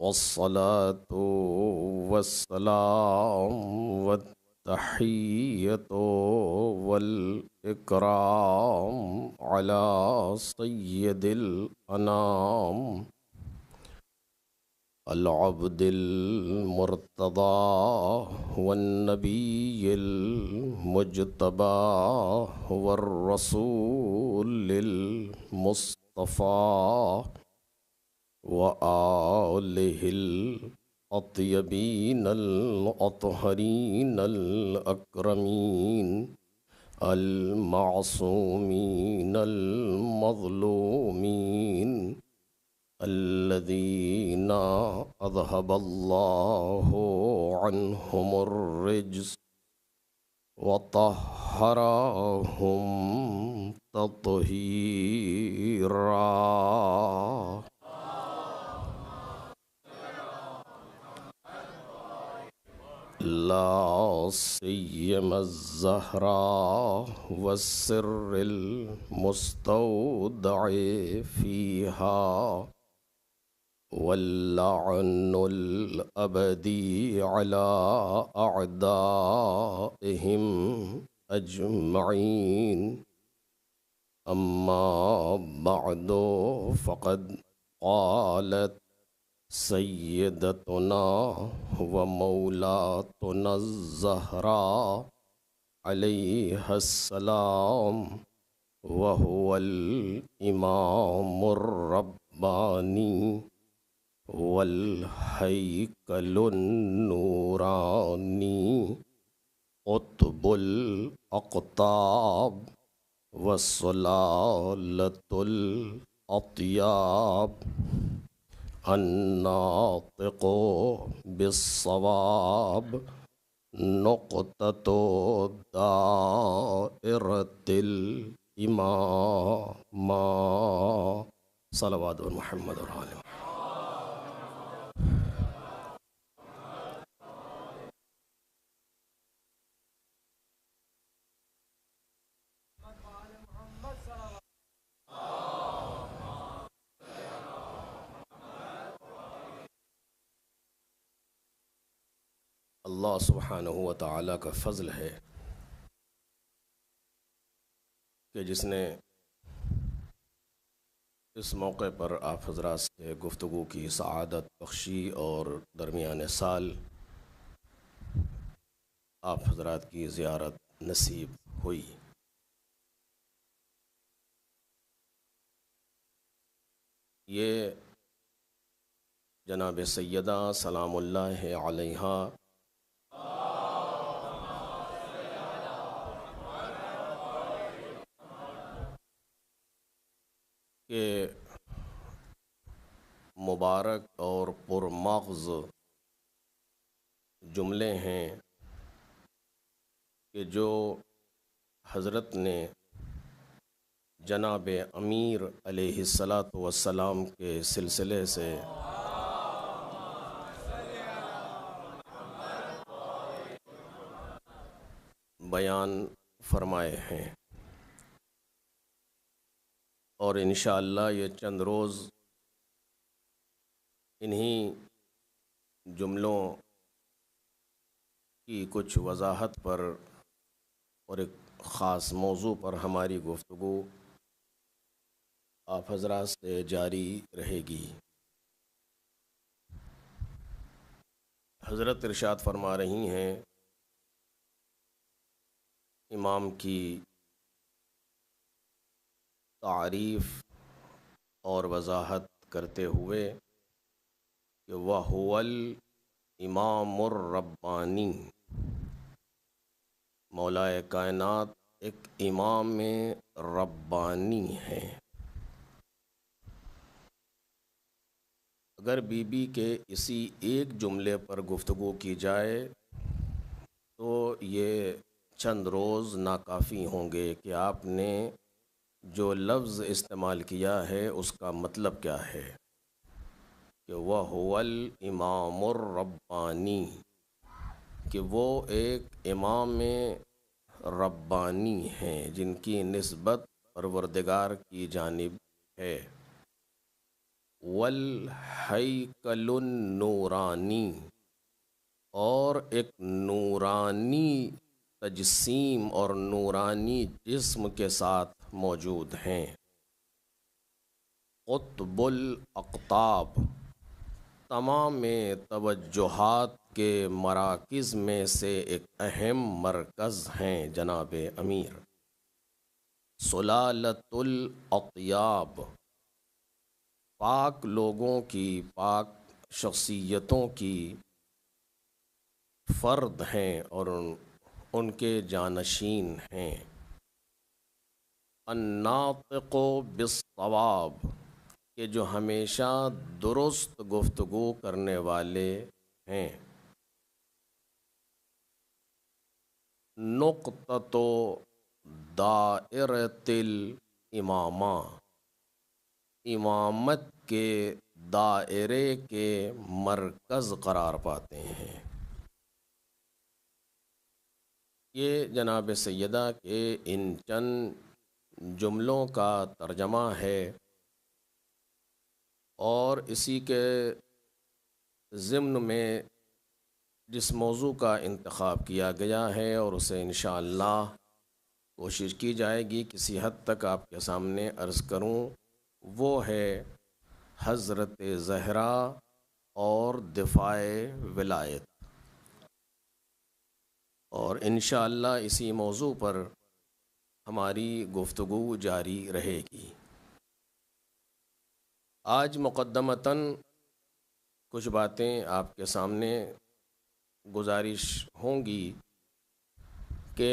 والصلاة والسلام والتحية والإكرام على سيد الأنام العبد المرتضى والنبي المجتبى والرسول المصطفى وآله الأطيبين الأطهرين الأكرمين المعصومين المظلومين الذين أذهب الله عنهم الرجس وطهرهم تطهيرا. لا سيما الزهراء والسر المستودع فيها واللعن الأبدي على أعدائهم أجمعين. أما بعد فقد قالت سيدتنا ومولاتنا الزهراء عليها السلام وهو الإمام الرباني والهيكل النوراني قطب الأقطاب والسلالة الأطياب الناطق بالصواب نقطة دائرة الإمامة. صلوات محمد وآله. اللہ سبحانہ و تعالیٰ کا فضل ہے کہ جس نے اس موقع پر آپ حضرات سے گفتگو کی سعادت بخشی اور درمیان سال آپ حضرات کی زیارت نصیب ہوئی. یہ جناب سیدہ سلام اللہ علیہا کہ مبارک اور پرمغز جملے ہیں کہ جو حضرت نے جناب امیر علیہ الصلاۃ والسلام کے سلسلے سے بیان فرمائے ہیں، اور انشاءاللہ یہ چند روز انہی جملوں کی کچھ وضاحت پر اور ایک خاص موضوع پر ہماری گفتگو آپ حضرات سے جاری رہے گی. حضرت ارشاد فرما رہی ہیں امام کی تعریف اور وضاحت کرتے ہوئے کہ وَهُوَ الْإِمَامُ الرَّبَّانِي، مولائے کائنات ایک امام ربانی ہے. اگر بی بی کے اسی ایک جملے پر گفتگو کی جائے تو یہ چند روز ناکافی ہوں گے کہ آپ نے جو لفظ استعمال کیا ہے اس کا مطلب کیا ہے کہ وَهُوَ الْإِمَامُ الرَّبَّانِي، کہ وہ ایک امام ربانی ہیں جن کی نسبت پروردگار کی جانب ہے. والہیکل النورانی، اور ایک نورانی تجسیم اور نورانی جسم کے ساتھ موجود ہیں۔ قطب الاقطاب، تمام توجہات کے مراکز میں سے ایک اہم مرکز ہیں جناب امیر۔ سلالۃ الاطیاب، پاک لوگوں کی، پاک شخصیتوں کی فرد ہیں اور ان کے جانشین ہیں۔ الناطق بالصواب، کہ جو ہمیشہ درست گفتگو کرنے والے ہیں۔ نقطۃ دائرۃ الامامہ، امامت کے دائرے کے مرکز قرار پاتے ہیں۔ یہ جناب سیدہ کے ان چند جملوں کا ترجمہ ہے، اور اسی کے ضمن میں جس موضوع کا انتخاب کیا گیا ہے اور اسے انشاءاللہ کوشش کی جائے گی کسی حد تک آپ کے سامنے عرض کروں، وہ ہے حضرت زہرا اور دفاع ولایت، اور انشاءاللہ اسی موضوع پر ہماری گفتگو جاری رہے گی۔ آج مقدمتاً کچھ باتیں آپ کے سامنے گزارش ہوں گی کہ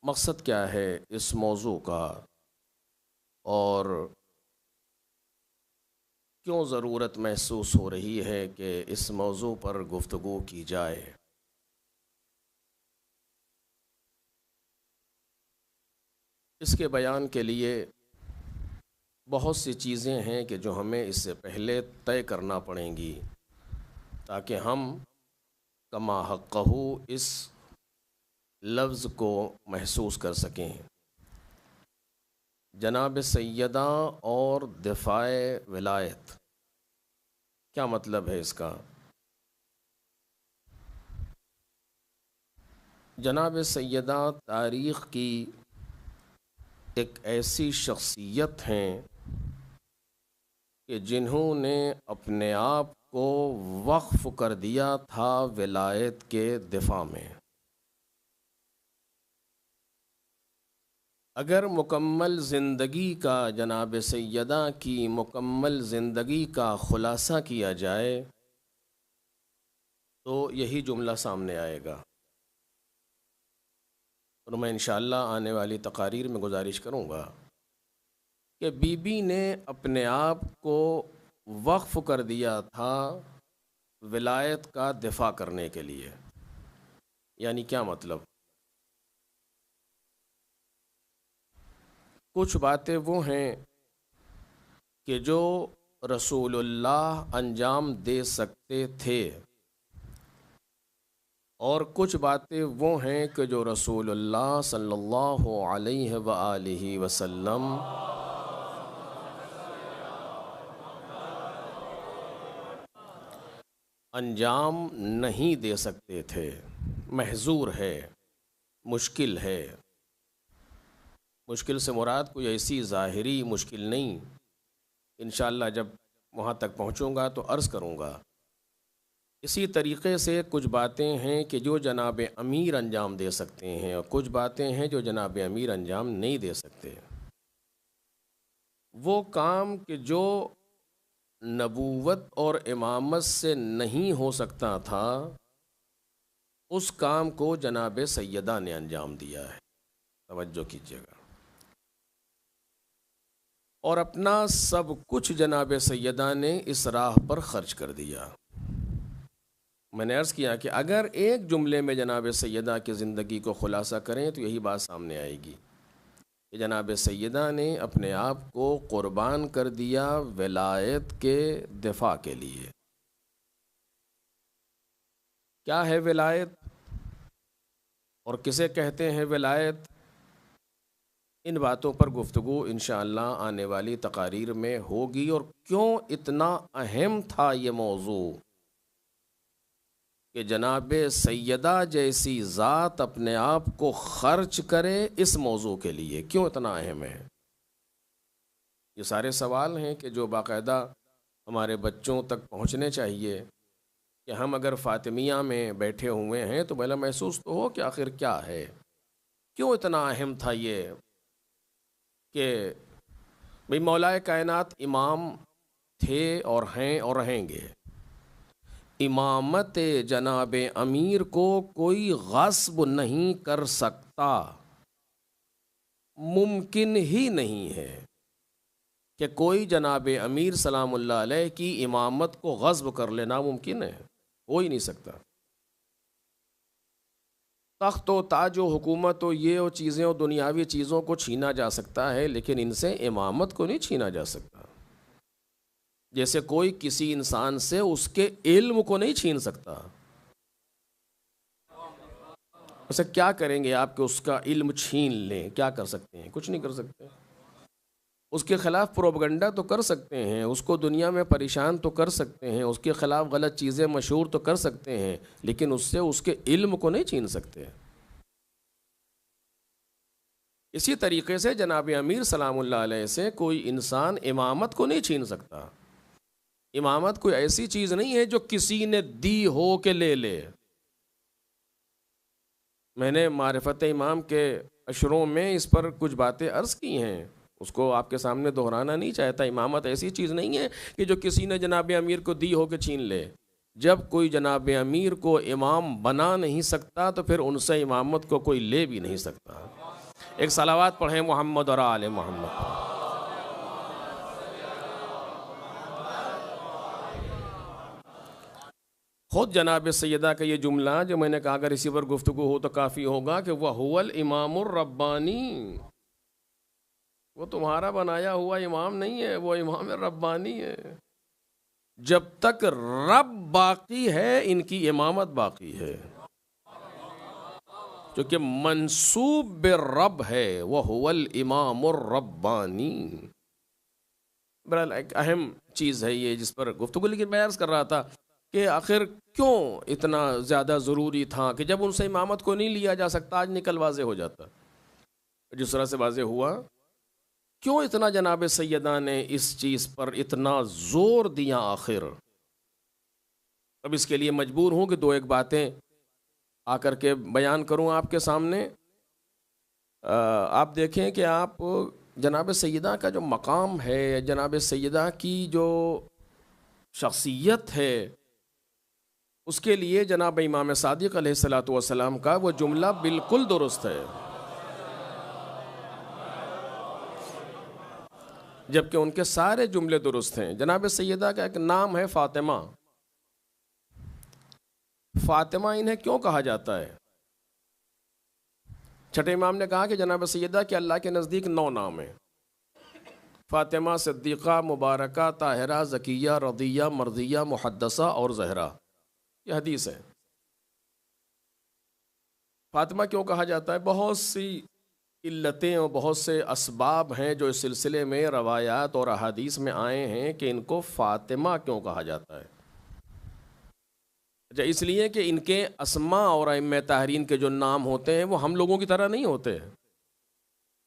مقصد کیا ہے اس موضوع کا، اور کیوں ضرورت محسوس ہو رہی ہے کہ اس موضوع پر گفتگو کی جائے۔ اس کے بیان کے لیے بہت سی چیزیں ہیں کہ جو ہمیں اس سے پہلے طے کرنا پڑیں گی، تاکہ ہم کما حقہ اس لفظ کو محسوس کر سکیں۔ جناب سیدہ اور دفاع ولایت، کیا مطلب ہے اس کا؟ جناب سیدہ تاریخ کی ایک ایسی شخصیت ہیں کہ جنہوں نے اپنے آپ کو وقف کر دیا تھا ولایت کے دفاع میں۔ اگر مکمل زندگی کا، جناب سیدہ کی مکمل زندگی کا خلاصہ کیا جائے تو یہی جملہ سامنے آئے گا، اور میں انشاءاللہ آنے والی تقاریر میں گزارش کروں گا کہ بی بی نے اپنے آپ کو وقف کر دیا تھا ولایت کا دفاع کرنے کے لیے۔ یعنی کیا مطلب؟ کچھ باتیں وہ ہیں کہ جو رسول اللہ انجام دے سکتے تھے، اور کچھ باتیں وہ ہیں کہ جو رسول اللہ صلی اللہ علیہ وآلہ وسلم انجام نہیں دے سکتے تھے۔ محظور ہے، مشکل ہے۔ مشکل سے مراد کوئی ایسی ظاہری مشکل نہیں، انشاءاللہ جب وہاں تک پہنچوں گا تو عرض کروں گا۔ اسی طریقے سے کچھ باتیں ہیں کہ جو جناب امیر انجام دے سکتے ہیں، اور کچھ باتیں ہیں جو جناب امیر انجام نہیں دے سکتے۔ وہ کام کہ جو نبوت اور امامت سے نہیں ہو سکتا تھا، اس کام کو جناب سیدہ نے انجام دیا ہے۔ توجہ کیجیے گا۔ اور اپنا سب کچھ جناب سیدہ نے اس راہ پر خرچ کر دیا۔ میں نے عرض کیا کہ اگر ایک جملے میں جناب سیدہ کی زندگی کو خلاصہ کریں تو یہی بات سامنے آئے گی کہ جناب سیدہ نے اپنے آپ کو قربان کر دیا ولایت کے دفاع کے لیے۔ کیا ہے ولایت اور کسے کہتے ہیں ولایت؟ ان باتوں پر گفتگو انشاءاللہ آنے والی تقاریر میں ہوگی، اور کیوں اتنا اہم تھا یہ موضوع کہ جناب سیدہ جیسی ذات اپنے آپ کو خرچ کرے اس موضوع کے لیے، کیوں اتنا اہم ہے؟ یہ سارے سوال ہیں کہ جو باقاعدہ ہمارے بچوں تک پہنچنے چاہیے، کہ ہم اگر فاطمیہ میں بیٹھے ہوئے ہیں تو پہلا محسوس تو ہو کہ آخر کیا ہے، کیوں اتنا اہم تھا یہ کہ بھئی مولا کائنات امام تھے اور ہیں اور رہیں گے۔ امامت جناب امیر کو کوئی غصب نہیں کر سکتا، ممکن ہی نہیں ہے کہ کوئی جناب امیر سلام اللہ علیہ کی امامت کو غصب کر لینا ممکن ہے، ہو ہی نہیں سکتا۔ تخت و تاج و حکومت و یہ و چیزیں و دنیاوی چیزوں کو چھینا جا سکتا ہے، لیکن ان سے امامت کو نہیں چھینا جا سکتا۔ جیسے کوئی کسی انسان سے اس کے علم کو نہیں چھین سکتا۔ اسے کیا کریں گے آپ کہ اس کا علم چھین لیں؟ کیا کر سکتے ہیں؟ کچھ نہیں کر سکتے۔ اس کے خلاف پروپیگنڈا تو کر سکتے ہیں، اس کو دنیا میں پریشان تو کر سکتے ہیں، اس کے خلاف غلط چیزیں مشہور تو کر سکتے ہیں، لیکن اس سے اس کے علم کو نہیں چھین سکتے۔ اسی طریقے سے جناب امیر سلام اللہ علیہ سے کوئی انسان امامت کو نہیں چھین سکتا۔ امامت کوئی ایسی چیز نہیں ہے جو کسی نے دی ہو کہ لے لے۔ میں نے معرفت امام کے اشروں میں اس پر کچھ باتیں عرض کی ہیں، اس کو آپ کے سامنے دہرانا نہیں چاہتا۔ امامت ایسی چیز نہیں ہے کہ جو کسی نے جناب امیر کو دی ہو کہ چھین لے۔ جب کوئی جناب امیر کو امام بنا نہیں سکتا تو پھر ان سے امامت کو کوئی لے بھی نہیں سکتا۔ ایک صلوات پڑھیں محمد اور آل محمد۔ خود جناب سیدہ کا یہ جملہ جو میں نے کہا اگر اسی پر گفتگو ہو تو کافی ہوگا کہ وَهُوَ الْإِمَامُ الرَّبَّانِي، وہ تمہارا بنایا ہوا امام نہیں ہے، وہ امام ربانی ہے۔ جب تک رب باقی ہے ان کی امامت باقی ہے، کیونکہ منصوب بالرب ہے، وَهُوَ الْإِمَامُ الرَّبَّانِي۔ بہرحال ایک اہم چیز ہے یہ جس پر گفتگو، لیکن میں عرض کر رہا تھا کہ آخر کیوں اتنا زیادہ ضروری تھا کہ جب ان سے امامت کو نہیں لیا جا سکتا، آج نکل واضح ہو جاتا جس طرح سے واضح ہوا۔ کیوں اتنا جناب سیدہ نے اس چیز پر اتنا زور دیا آخر؟ اب اس کے لیے مجبور ہوں کہ دو ایک باتیں آ کر کے بیان کروں آپ کے سامنے۔ آپ دیکھیں کہ آپ جناب سیدہ کا جو مقام ہے، جناب سیدہ کی جو شخصیت ہے، اس کے لیے جناب امام صادق علیہ الصلوۃ والسلام کا وہ جملہ بالکل درست ہے، جبکہ ان کے سارے جملے درست ہیں۔ جناب سیدہ کا ایک نام ہے فاطمہ۔ فاطمہ انہیں کیوں کہا جاتا ہے؟ چھٹے امام نے کہا کہ جناب سیدہ کے اللہ کے نزدیک 9 نام ہیں: فاطمہ، صدیقہ، مبارکہ، طاہرہ، زکیہ، رضیہ، مرضیہ، محدثہ اور زہرا۔ یہ حدیث ہے۔ فاطمہ کیوں کہا جاتا ہے؟ بہت سی علتیں اور بہت سے اسباب ہیں جو اس سلسلے میں روایات اور احادیث میں آئے ہیں کہ ان کو فاطمہ کیوں کہا جاتا ہے۔ اچھا، اس لیے کہ ان کے اسماء اور ائمہ طاہرین کے جو نام ہوتے ہیں وہ ہم لوگوں کی طرح نہیں ہوتے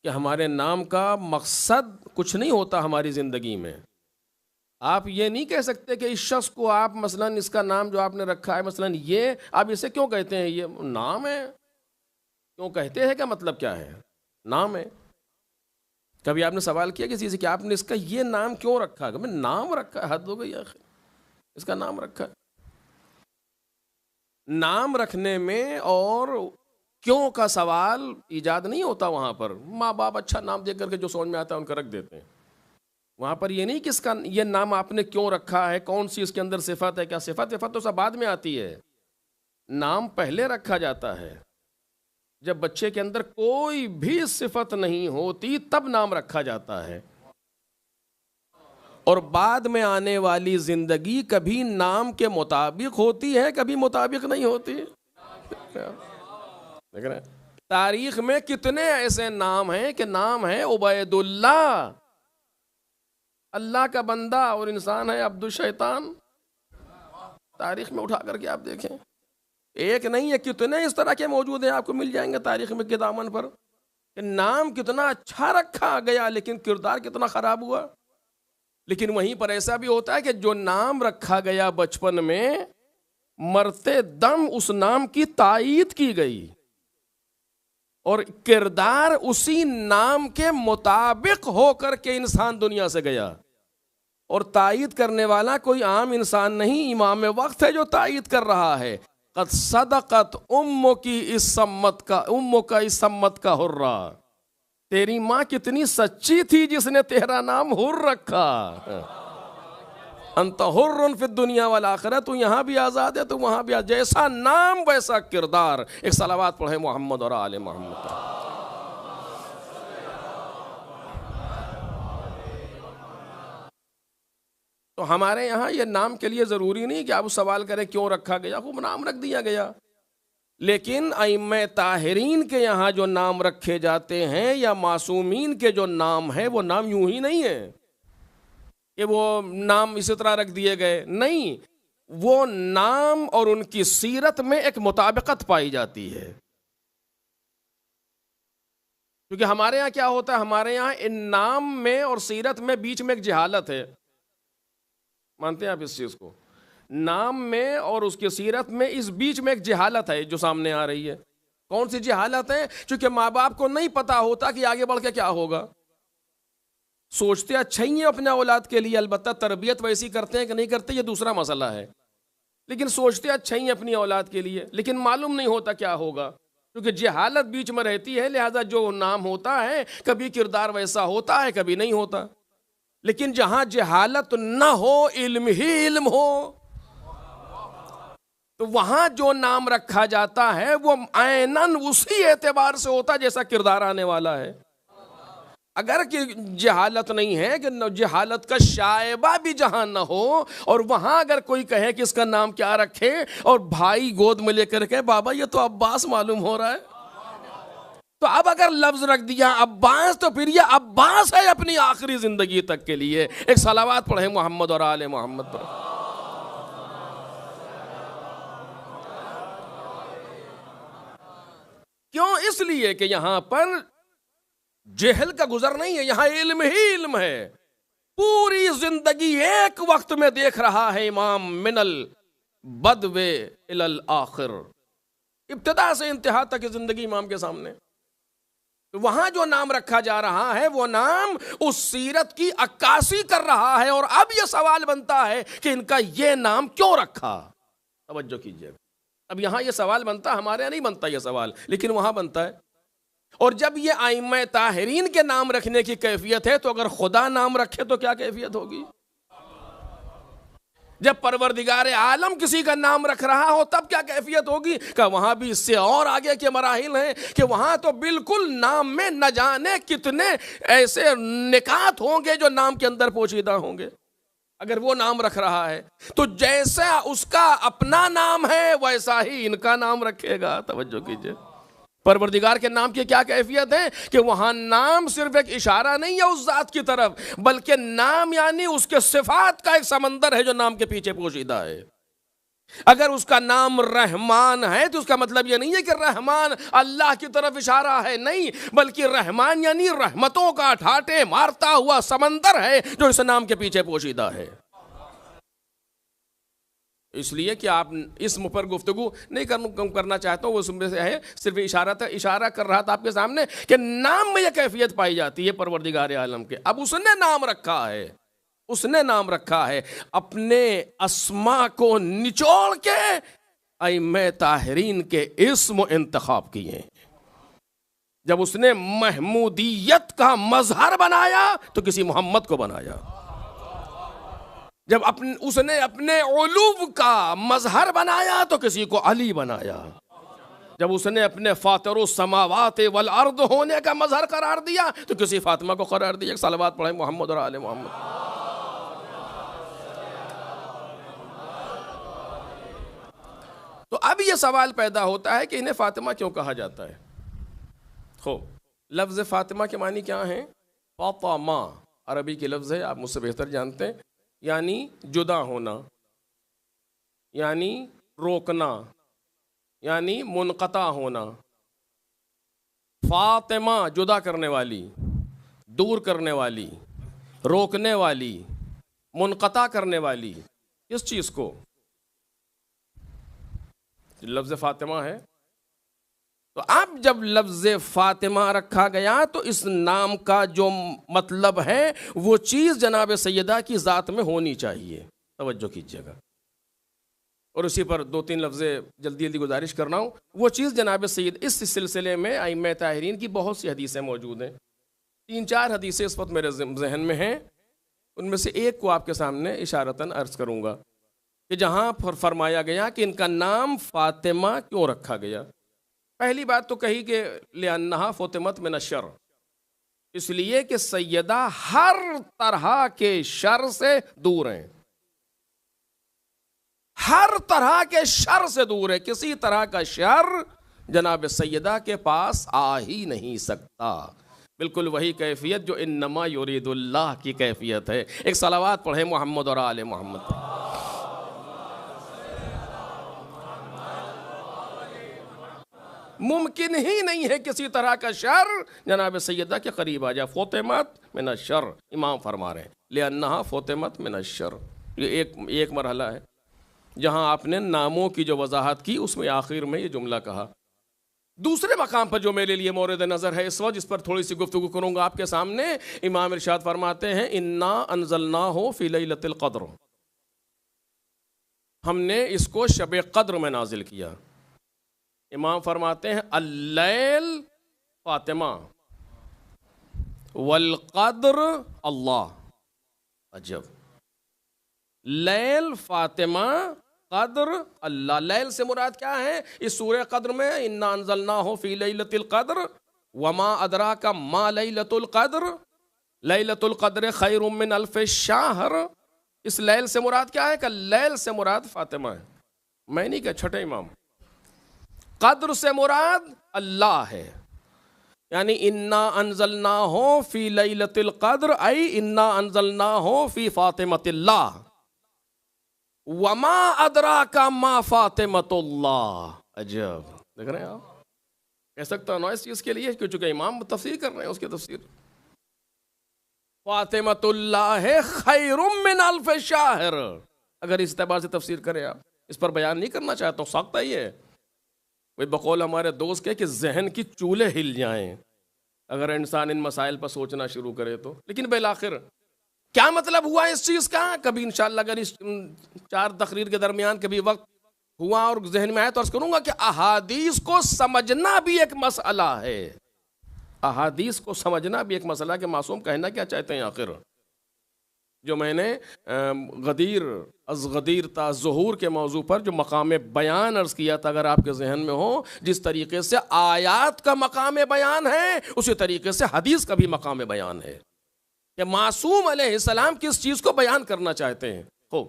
کہ ہمارے نام کا مقصد کچھ نہیں ہوتا ہماری زندگی میں۔ آپ یہ نہیں کہہ سکتے کہ اس شخص کو آپ مثلا اس کا نام جو آپ نے رکھا ہے، مثلا یہ آپ اسے کیوں کہتے ہیں؟ یہ نام ہے، کیوں کہتے ہیں کا مطلب کیا ہے؟ نام ہے۔ کبھی آپ نے سوال کیا کسی سے کہ آپ نے اس کا یہ نام کیوں رکھا؟ کہ میں نام رکھا ہے، حد ہو گئی آخر، اس کا نام رکھا ہے۔ نام رکھنے میں اور کیوں کا سوال ایجاد نہیں ہوتا وہاں پر۔ ماں باپ اچھا نام دے کر کے جو سمجھ میں آتا ہے ان کا رکھ دیتے ہیں۔ وہاں پر یہ نہیں کہ اس کا یہ نام آپ نے کیوں رکھا ہے، کون سی اس کے اندر صفت ہے، کیا صفت تو سب بعد میں آتی ہے۔ نام پہلے رکھا جاتا ہے، جب بچے کے اندر کوئی بھی صفت نہیں ہوتی تب نام رکھا جاتا ہے، اور بعد میں آنے والی زندگی کبھی نام کے مطابق ہوتی ہے، کبھی مطابق نہیں ہوتی۔ تاریخ میں کتنے ایسے نام ہیں کہ نام ہے عبید اللہ، اللہ کا بندہ، اور انسان ہے عبد الشیطان. تاریخ میں اٹھا کر کے آپ دیکھیں، ایک نہیں ہے، کتنے اس طرح کے موجود ہیں، آپ کو مل جائیں گے تاریخ میں کے دامن پر، کہ نام کتنا اچھا رکھا گیا لیکن کردار کتنا خراب ہوا. لیکن وہیں پر ایسا بھی ہوتا ہے کہ جو نام رکھا گیا بچپن میں، مرتے دم اس نام کی تائید کی گئی اور کردار اسی نام کے مطابق ہو کر کے انسان دنیا سے گیا. اور تائید کرنے والا کوئی عام انسان نہیں، امام وقت ہے جو تائید کر رہا ہے. قد صدقت امک کا اسمت کا حرہ، تیری ماں کتنی سچی تھی جس نے تیرا نام حر رکھا. انت حر فی الدنیا والآخرہ، تو یہاں بھی آزاد ہے تو وہاں بھی آزاد. جیسا نام ویسا کردار. ایک صلوات پڑھیں محمد اور آل محمد. تو ہمارے یہاں یہ نام کے لیے ضروری نہیں کہ آپ سوال کریں کیوں رکھا گیا، خوب نام رکھ دیا گیا. لیکن ائمہ طاہرین کے یہاں جو نام رکھے جاتے ہیں یا معصومین کے جو نام ہیں، وہ نام یوں ہی نہیں ہے کہ وہ نام اسی طرح رکھ دیے گئے. نہیں، وہ نام اور ان کی سیرت میں ایک مطابقت پائی جاتی ہے. کیونکہ ہمارے یہاں کیا ہوتا ہے، ہمارے یہاں ان نام میں اور سیرت میں بیچ میں ایک جہالت ہے. مانتے ہیں آپ اس چیز کو؟ نام میں اور اس کی سیرت میں اس بیچ میں ایک جہالت ہے جو سامنے آ رہی ہے. کون سی جہالت ہے؟ چونکہ ماں باپ کو نہیں پتا ہوتا کہ آگے بڑھ کے کیا ہوگا. سوچتے اچھا ہی ہیں اپنے اولاد کے لیے، البتہ تربیت ویسی کرتے ہیں کہ نہیں کرتے یہ دوسرا مسئلہ ہے، لیکن سوچتے اچھا ہی ہیں اپنی اولاد کے لیے، لیکن معلوم نہیں ہوتا کیا ہوگا. کیونکہ جہالت بیچ میں رہتی ہے، لہذا جو نام ہوتا ہے کبھی کردار ویسا ہوتا ہے کبھی نہیں ہوتا. لیکن جہاں جہالت نہ ہو، علم ہی علم ہو، تو وہاں جو نام رکھا جاتا ہے وہ عیناً اسی اعتبار سے ہوتا ہے جیسا کردار آنے والا ہے. اگر کہ جہالت نہیں ہے، کہ جہالت کا شائبہ بھی جہاں نہ ہو، اور وہاں اگر کوئی کہے کہ اس کا نام کیا رکھے، اور بھائی گود میں لے کر کے بابا یہ تو عباس معلوم ہو رہا ہے، تو اب اگر لفظ رکھ دیا عباس تو پھر یہ عباس ہے اپنی آخری زندگی تک کے لیے. ایک صلوات پڑھیں محمد اور آل محمد پر. کیوں؟ اس لیے کہ یہاں پر جہل کا گزر نہیں ہے، یہاں علم ہی علم ہے. پوری زندگی ایک وقت میں دیکھ رہا ہے امام، من البدو الی الآخر، ابتدا سے انتہا تک زندگی امام کے سامنے. وہاں جو نام رکھا جا رہا ہے وہ نام اس سیرت کی عکاسی کر رہا ہے. اور اب یہ سوال بنتا ہے کہ ان کا یہ نام کیوں رکھا. توجہ کیجئے، اب یہاں یہ سوال بنتا، ہمارے یہاں نہیں بنتا یہ سوال، لیکن وہاں بنتا ہے. اور جب یہ ائمہ طاہرین کے نام رکھنے کی کیفیت ہے، تو اگر خدا نام رکھے تو کیا کیفیت ہوگی؟ جب پروردگار عالم کسی کا نام رکھ رہا ہو تب کیا کیفیت ہوگی؟ کہ وہاں بھی اس سے اور آگے کے مراحل ہیں، کہ وہاں تو بالکل نام میں نہ جانے کتنے ایسے نکات ہوں گے جو نام کے اندر پوشیدہ ہوں گے. اگر وہ نام رکھ رہا ہے تو جیسا اس کا اپنا نام ہے ویسا ہی ان کا نام رکھے گا. توجہ کیجئے، پروردگار کے نام کی کیا کیفیت ہے کہ وہاں نام صرف ایک اشارہ نہیں ہے اس ذات کی طرف، بلکہ نام یعنی اس کے صفات کا ایک سمندر ہے جو نام کے پیچھے پوشیدہ ہے. اگر اس کا نام رحمان ہے تو اس کا مطلب یہ نہیں ہے کہ رحمان اللہ کی طرف اشارہ ہے، نہیں، بلکہ رحمان یعنی رحمتوں کا ٹھاٹے مارتا ہوا سمندر ہے جو اس نام کے پیچھے پوشیدہ ہے. اس لیے کہ آپ اسم پر گفتگو نہیں کرنا چاہتا ہوں، وہ اسم سے ہے، صرف اشارہ کر رہا تھا آپ کے سامنے کہ نام میں یہ کیفیت پائی جاتی ہے پروردگار عالم کے. اب اس نے نام رکھا ہے، اس نے نام رکھا ہے، اپنے اسما کو نچوڑ کے ائمہ طاہرین کے اسم و انتخاب کیے. جب اس نے محمودیت کا مظہر بنایا تو کسی محمد کو بنایا. جب اس نے اپنے علو کا مظہر بنایا تو کسی کو علی بنایا. جب اس نے اپنے فاطر السماوات والارض ہونے کا مظہر قرار دیا تو کسی فاطمہ کو قرار دیا. ایک صلوات پڑھیں محمد اور آل محمد. تو اب یہ سوال پیدا ہوتا ہے کہ انہیں فاطمہ کیوں کہا جاتا ہے؟ خوب، لفظ فاطمہ کے معنی کیا ہیں؟ فاطمہ عربی کے لفظ ہے، آپ مجھ سے بہتر جانتے ہیں، یعنی جدا ہونا، یعنی روکنا، یعنی منقطع ہونا۔ فاطمہ جدا کرنے والی، دور کرنے والی، روکنے والی، منقطع کرنے والی، کس چیز کو؟ لفظ فاطمہ ہے۔ تو اب جب لفظ فاطمہ رکھا گیا تو اس نام کا جو مطلب ہے وہ چیز جناب سیدہ کی ذات میں ہونی چاہیے، توجہ کیجیے گا۔ اور اسی پر دو تین لفظ جلدی جلدی گزارش کر رہا ہوں۔ وہ چیز جناب سید، اس سلسلے میں ائمہ طاہرین کی بہت سی حدیثیں موجود ہیں، 3-4 حدیثیں اس وقت میرے ذہن میں ہیں، ان میں سے ایک کو آپ کے سامنے اشارتاً عرض کروں گا کہ جہاں فرمایا گیا کہ ان کا نام فاطمہ کیوں رکھا گیا۔ پہلی بات تو کہی کہ لأنہا فطمت من الشر، اس لیے کہ سیدہ ہر طرح کے شر سے دور ہیں، ہر طرح کے شر سے دور ہے، کسی طرح کا شر جناب سیدہ کے پاس آ ہی نہیں سکتا۔ بالکل وہی کیفیت جو انما یرید اللہ کی کیفیت ہے۔ ایک صلوات پڑھیں محمد اور آل محمد۔ ممکن ہی نہیں ہے کسی طرح کا شر جناب سیدہ کے قریب آ جائے۔ فطمت من الشر، امام فرما رہے ہیں لأنہا فطمت من الشر۔ یہ ایک مرحلہ ہے جہاں آپ نے ناموں کی جو وضاحت کی، اس میں آخر میں یہ جملہ کہا۔ دوسرے مقام پر جو میرے لیے مورد نظر ہے اس وقت، جس پر تھوڑی سی گفتگو کروں گا آپ کے سامنے، امام ارشاد فرماتے ہیں انا انزلناہ فی لیلۃ القدر، ہم نے اس کو شب قدر میں نازل کیا۔ امام فرماتے ہیں اللیل فاطمہ والقدر اللہ۔ عجب، لیل فاطمہ، قدر اللہ۔ لیل سے مراد کیا ہے اس سورہ قدر میں؟ انا انزلناہ فی لیلۃ القدر وما ادراک ما لیلۃ القدر لیلۃ القدر خیر من الف شہر۔ اس لیل سے مراد کیا ہے؟ کہ لیل سے مراد فاطمہ ہے، میں نہیں کہ چھٹے امام۔ قدر سے مراد اللہ ہے، یعنی انا انزلناہ فی لیلۃ القدر ای انا انزلناہ فی فاطمۃ اللہ وما ادراک ما فاطمۃ اللہ۔ عجب، دیکھ رہے ہیں آپ؟ کہہ سکتا ہوں اس چیز کے لیے کہ چونکہ امام تفسیر کر رہے ہیں، اس کی تفسیر فاطمۃ اللہ خیر من الف شہر۔ اگر اس اعتبار سے تفسیر کریں آپ، اس پر بیان نہیں کرنا چاہتا ہوں، ساختہ ہی ہے وہ بقول ہمارے دوست کے کہ ذہن کی چولہے ہل جائیں اگر انسان ان مسائل پر سوچنا شروع کرے تو۔ لیکن بالآخر کیا مطلب ہوا اس چیز کا؟ کبھی انشاءاللہ اگر اس 4 تقریر کے درمیان کبھی وقت ہوا اور ذہن میں آئے تو عرض کروں گا کہ احادیث کو سمجھنا بھی ایک مسئلہ ہے، احادیث کو سمجھنا بھی ایک مسئلہ کہ معصوم کہنا کیا چاہتے ہیں آخر۔ جو میں نے غدیر از غدیر تا ظہور کے موضوع پر جو مقام بیان عرض کیا تھا، اگر آپ کے ذہن میں ہو، جس طریقے سے آیات کا مقام بیان ہے اسی طریقے سے حدیث کا بھی مقام بیان ہے کہ معصوم علیہ السلام کس چیز کو بیان کرنا چاہتے ہیں۔ خوب،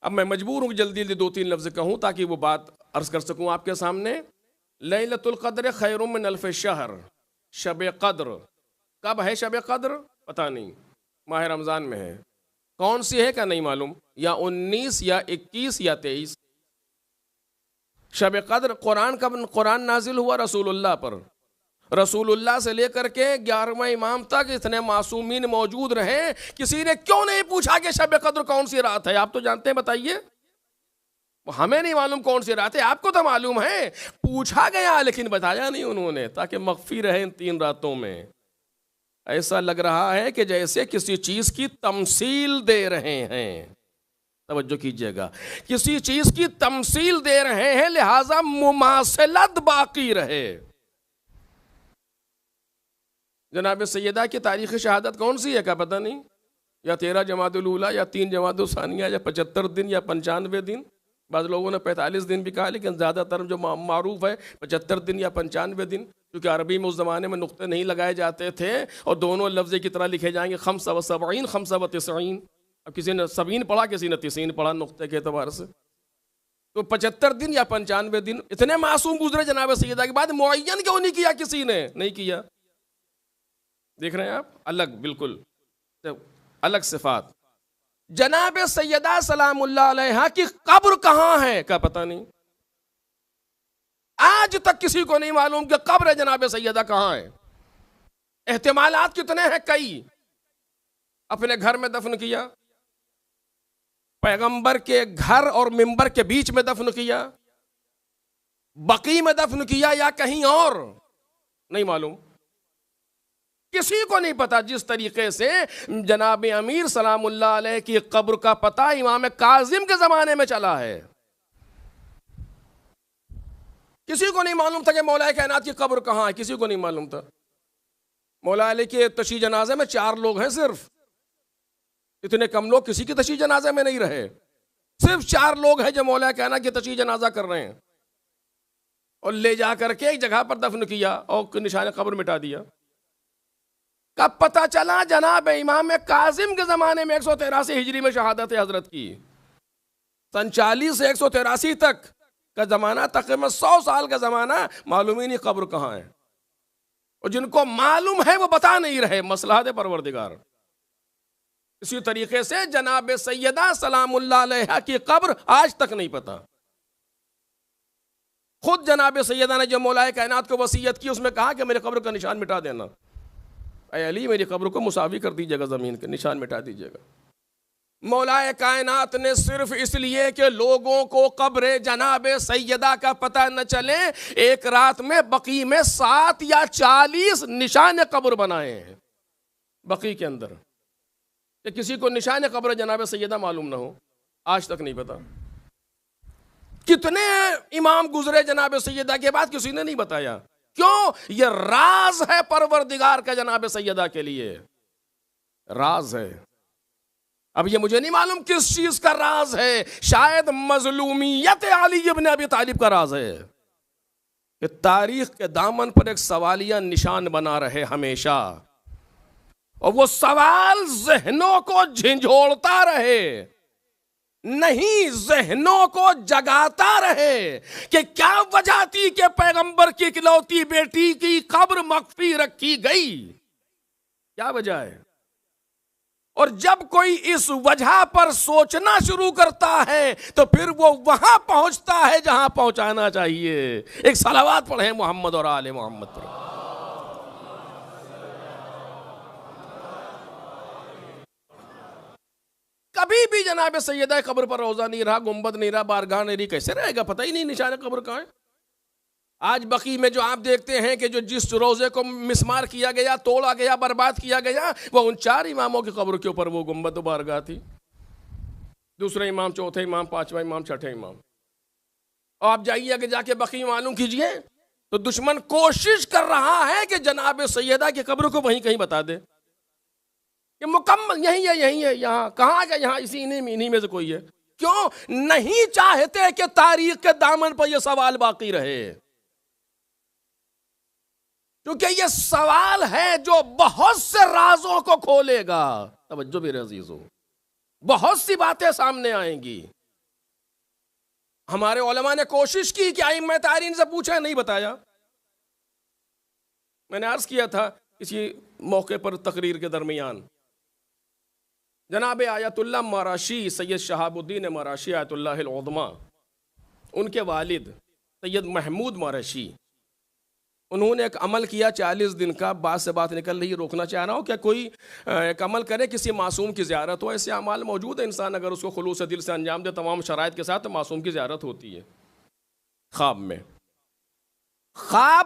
اب میں مجبور ہوں کہ جلدی جلدی 2-3 لفظ کہوں تاکہ وہ بات عرض کر سکوں آپ کے سامنے۔ لیلۃ القدر خیر من الف شہر، شب قدر کب ہے؟ شب قدر پتہ نہیں، ماہ رمضان میں ہے، کون سی ہے کیا نہیں معلوم، یا 19 یا 21 یا 23۔ شب قدر قرآن کب قرآن نازل ہوا؟ رسول اللہ پر۔ رسول اللہ سے لے کر کے 11ویں امام تک اتنے معصومین موجود رہے، کسی نے کیوں نہیں پوچھا کہ شب قدر کون سی رات ہے؟ آپ تو جانتے ہیں، بتائیے۔ ہمیں نہیں معلوم کون سی رات ہے، آپ کو تو معلوم ہے، پوچھا گیا لیکن بتایا نہیں انہوں نے، تاکہ مخفی رہے ان 3 راتوں میں۔ ایسا لگ رہا ہے کہ جیسے کسی چیز کی تمثیل دے رہے ہیں، توجہ کیجئے گا، کسی چیز کی تمثیل دے رہے ہیں، لہٰذا مماثلت باقی رہے۔ جناب سیدہ کی تاریخ شہادت کون سی ہے کیا پتہ نہیں، یا 13 جمادی الاولیٰ یا 3 جمادی الثانیہ یا 75 دن یا 95 دن، بعض لوگوں نے 45 دن بھی کہا، لیکن زیادہ تر جو معروف ہے 75 دن یا 95 دن، کیونکہ عربی میں اس زمانے میں نقطے نہیں لگائے جاتے تھے اور دونوں لفظ کی طرح لکھے جائیں گے 75 75 اب کسی نے 70 پڑھا، کسی نے 90 پڑھا نقطے کے اعتبار سے۔ تو 75 دن یا 95 دن اتنے معصوم گزرے جناب سیدہ کے بعد معین کیوں نہیں کیا کسی نے؟ نہیں کیا. دیکھ رہے ہیں آپ، الگ بالکل الگ صفات. جناب سیدہ سلام اللہ علیہا کی قبر کہاں ہے کا پتہ نہیں. آج تک کسی کو نہیں معلوم کہ قبر جناب سیدہ کہاں ہے. احتمالات کتنے ہیں؟ کئی. اپنے گھر میں دفن کیا، پیغمبر کے گھر اور منبر کے بیچ میں دفن کیا، بقیع میں دفن کیا، یا کہیں اور، نہیں معلوم. کسی کو نہیں پتا. جس طریقے سے جناب امیر سلام اللہ علیہ کی قبر کا پتہ امام کاظم کے زمانے میں چلا ہے، کسی کو نہیں معلوم تھا کہ مولا کائنات کی قبر کہاں ہے. کسی کو نہیں معلوم تھا. مولا علی کے تشییع جنازے میں 4 لوگ ہیں صرف. اتنے کم لوگ کسی کی تشییع جنازے میں نہیں رہے. صرف 4 لوگ ہیں جو مولا کائنات کی تشییع جنازہ کر رہے ہیں، اور لے جا کر کے ایک جگہ پر دفن کیا اور نشان قبر مٹا دیا. کب پتہ چلا؟ جناب امام کاظم کے زمانے میں 183 ہجری میں شہادت حضرت کی. سن 40 سے 183 تک کا زمانہ، تقریباً 100 سال کا زمانہ، معلوم ہی نہیں قبر کہاں ہے. اور جن کو معلوم ہے وہ بتا نہیں رہے. مصلحت پروردگار. اسی طریقے سے جناب سیدہ سلام اللہ علیہا کی قبر آج تک نہیں پتا. خود جناب سیدہ نے جو مولا کائنات کو وصیت کی، اس میں کہا کہ میرے قبر کا نشان مٹا دینا. اے علی، میری قبر کو مساوی کر دیجیے گا، زمین کے نشان مٹا دیجیے گا. مولا کائنات نے صرف اس لیے کہ لوگوں کو قبر جناب سیدہ کا پتہ نہ چلے، ایک رات میں بقیع میں 7 یا 40 نشان قبر بنائے ہیں بقیع کے اندر، کہ کسی کو نشان قبر جناب سیدہ معلوم نہ ہو. آج تک نہیں پتا. کتنے امام گزرے جناب سیدہ کے بعد، کسی نے نہیں بتایا. کیوں؟ یہ راز ہے پروردگار کا جناب سیدہ کے لیے. راز ہے. اب یہ مجھے نہیں معلوم کس چیز کا راز ہے. شاید مظلومیت علی ابن ابی طالب کا راز ہے، کہ تاریخ کے دامن پر ایک سوالیہ نشان بنا رہے ہمیشہ، اور وہ سوال ذہنوں کو جھنجھوڑتا رہے، نہیں ذہنوں کو جگاتا رہے، کہ کیا وجہ تھی کہ پیغمبر کی اکلوتی بیٹی کی قبر مخفی رکھی گئی. کیا وجہ ہے؟ اور جب کوئی اس وجہ پر سوچنا شروع کرتا ہے تو پھر وہ وہاں پہنچتا ہے جہاں پہنچانا چاہیے. ایک صلوات پڑھیں محمد اور آل محمد پر. کبھی بھی جناب سیدہ قبر پر روضہ نہیں رہا، گنبد نہیں رہا، بارگاہ نہیں رہی. کیسے رہے گا؟ پتہ ہی نہیں نشان قبر کہاں ہے. آج بقیع میں جو آپ دیکھتے ہیں کہ جو جس روزے کو مسمار کیا گیا، توڑا گیا، برباد کیا گیا، وہ ان 4 اماموں کی قبر کے اوپر وہ گنبد و بارگاہ تھی. دوسرے امام، چوتھے امام، 5واں امام، 6ٹھے امام. اور آپ جائیے کہ جا کے بقیع معلوم کیجئے تو دشمن کوشش کر رہا ہے کہ جناب سیدہ کی قبر کو وہیں کہیں بتا دے کہ مکمل یہی ہے، یہی ہے. یہاں کہاں گیا؟ یہاں اسی انہی میں سے کوئی ہے. کیوں؟ نہیں چاہتے کہ تاریخ کے دامن پر یہ سوال باقی رہے، کیونکہ یہ سوال ہے جو بہت سے رازوں کو کھولے گا. توجہ میرے عزیزو، بہت سی باتیں سامنے آئیں گی. ہمارے علماء نے کوشش کی کہ ائمہ تارین سے پوچھا، نہیں بتایا. میں نے عرض کیا تھا کسی موقع پر تقریر کے درمیان، جناب آیت اللہ مراشی، سید شہاب الدین مراشی آیت اللہ العظمی، ان کے والد سید محمود مراشی، انہوں نے ایک عمل کیا 40 دن کا. بات سے بات نکل رہی، روکنا چاہ رہا ہوں کہ کوئی ایک عمل کرے، کسی معصوم کی زیارت ہو. ایسے اعمال موجود ہے، انسان اگر اس کو خلوص دل سے انجام دے تمام شرائط کے ساتھ، تو معصوم کی زیارت ہوتی ہے. خواب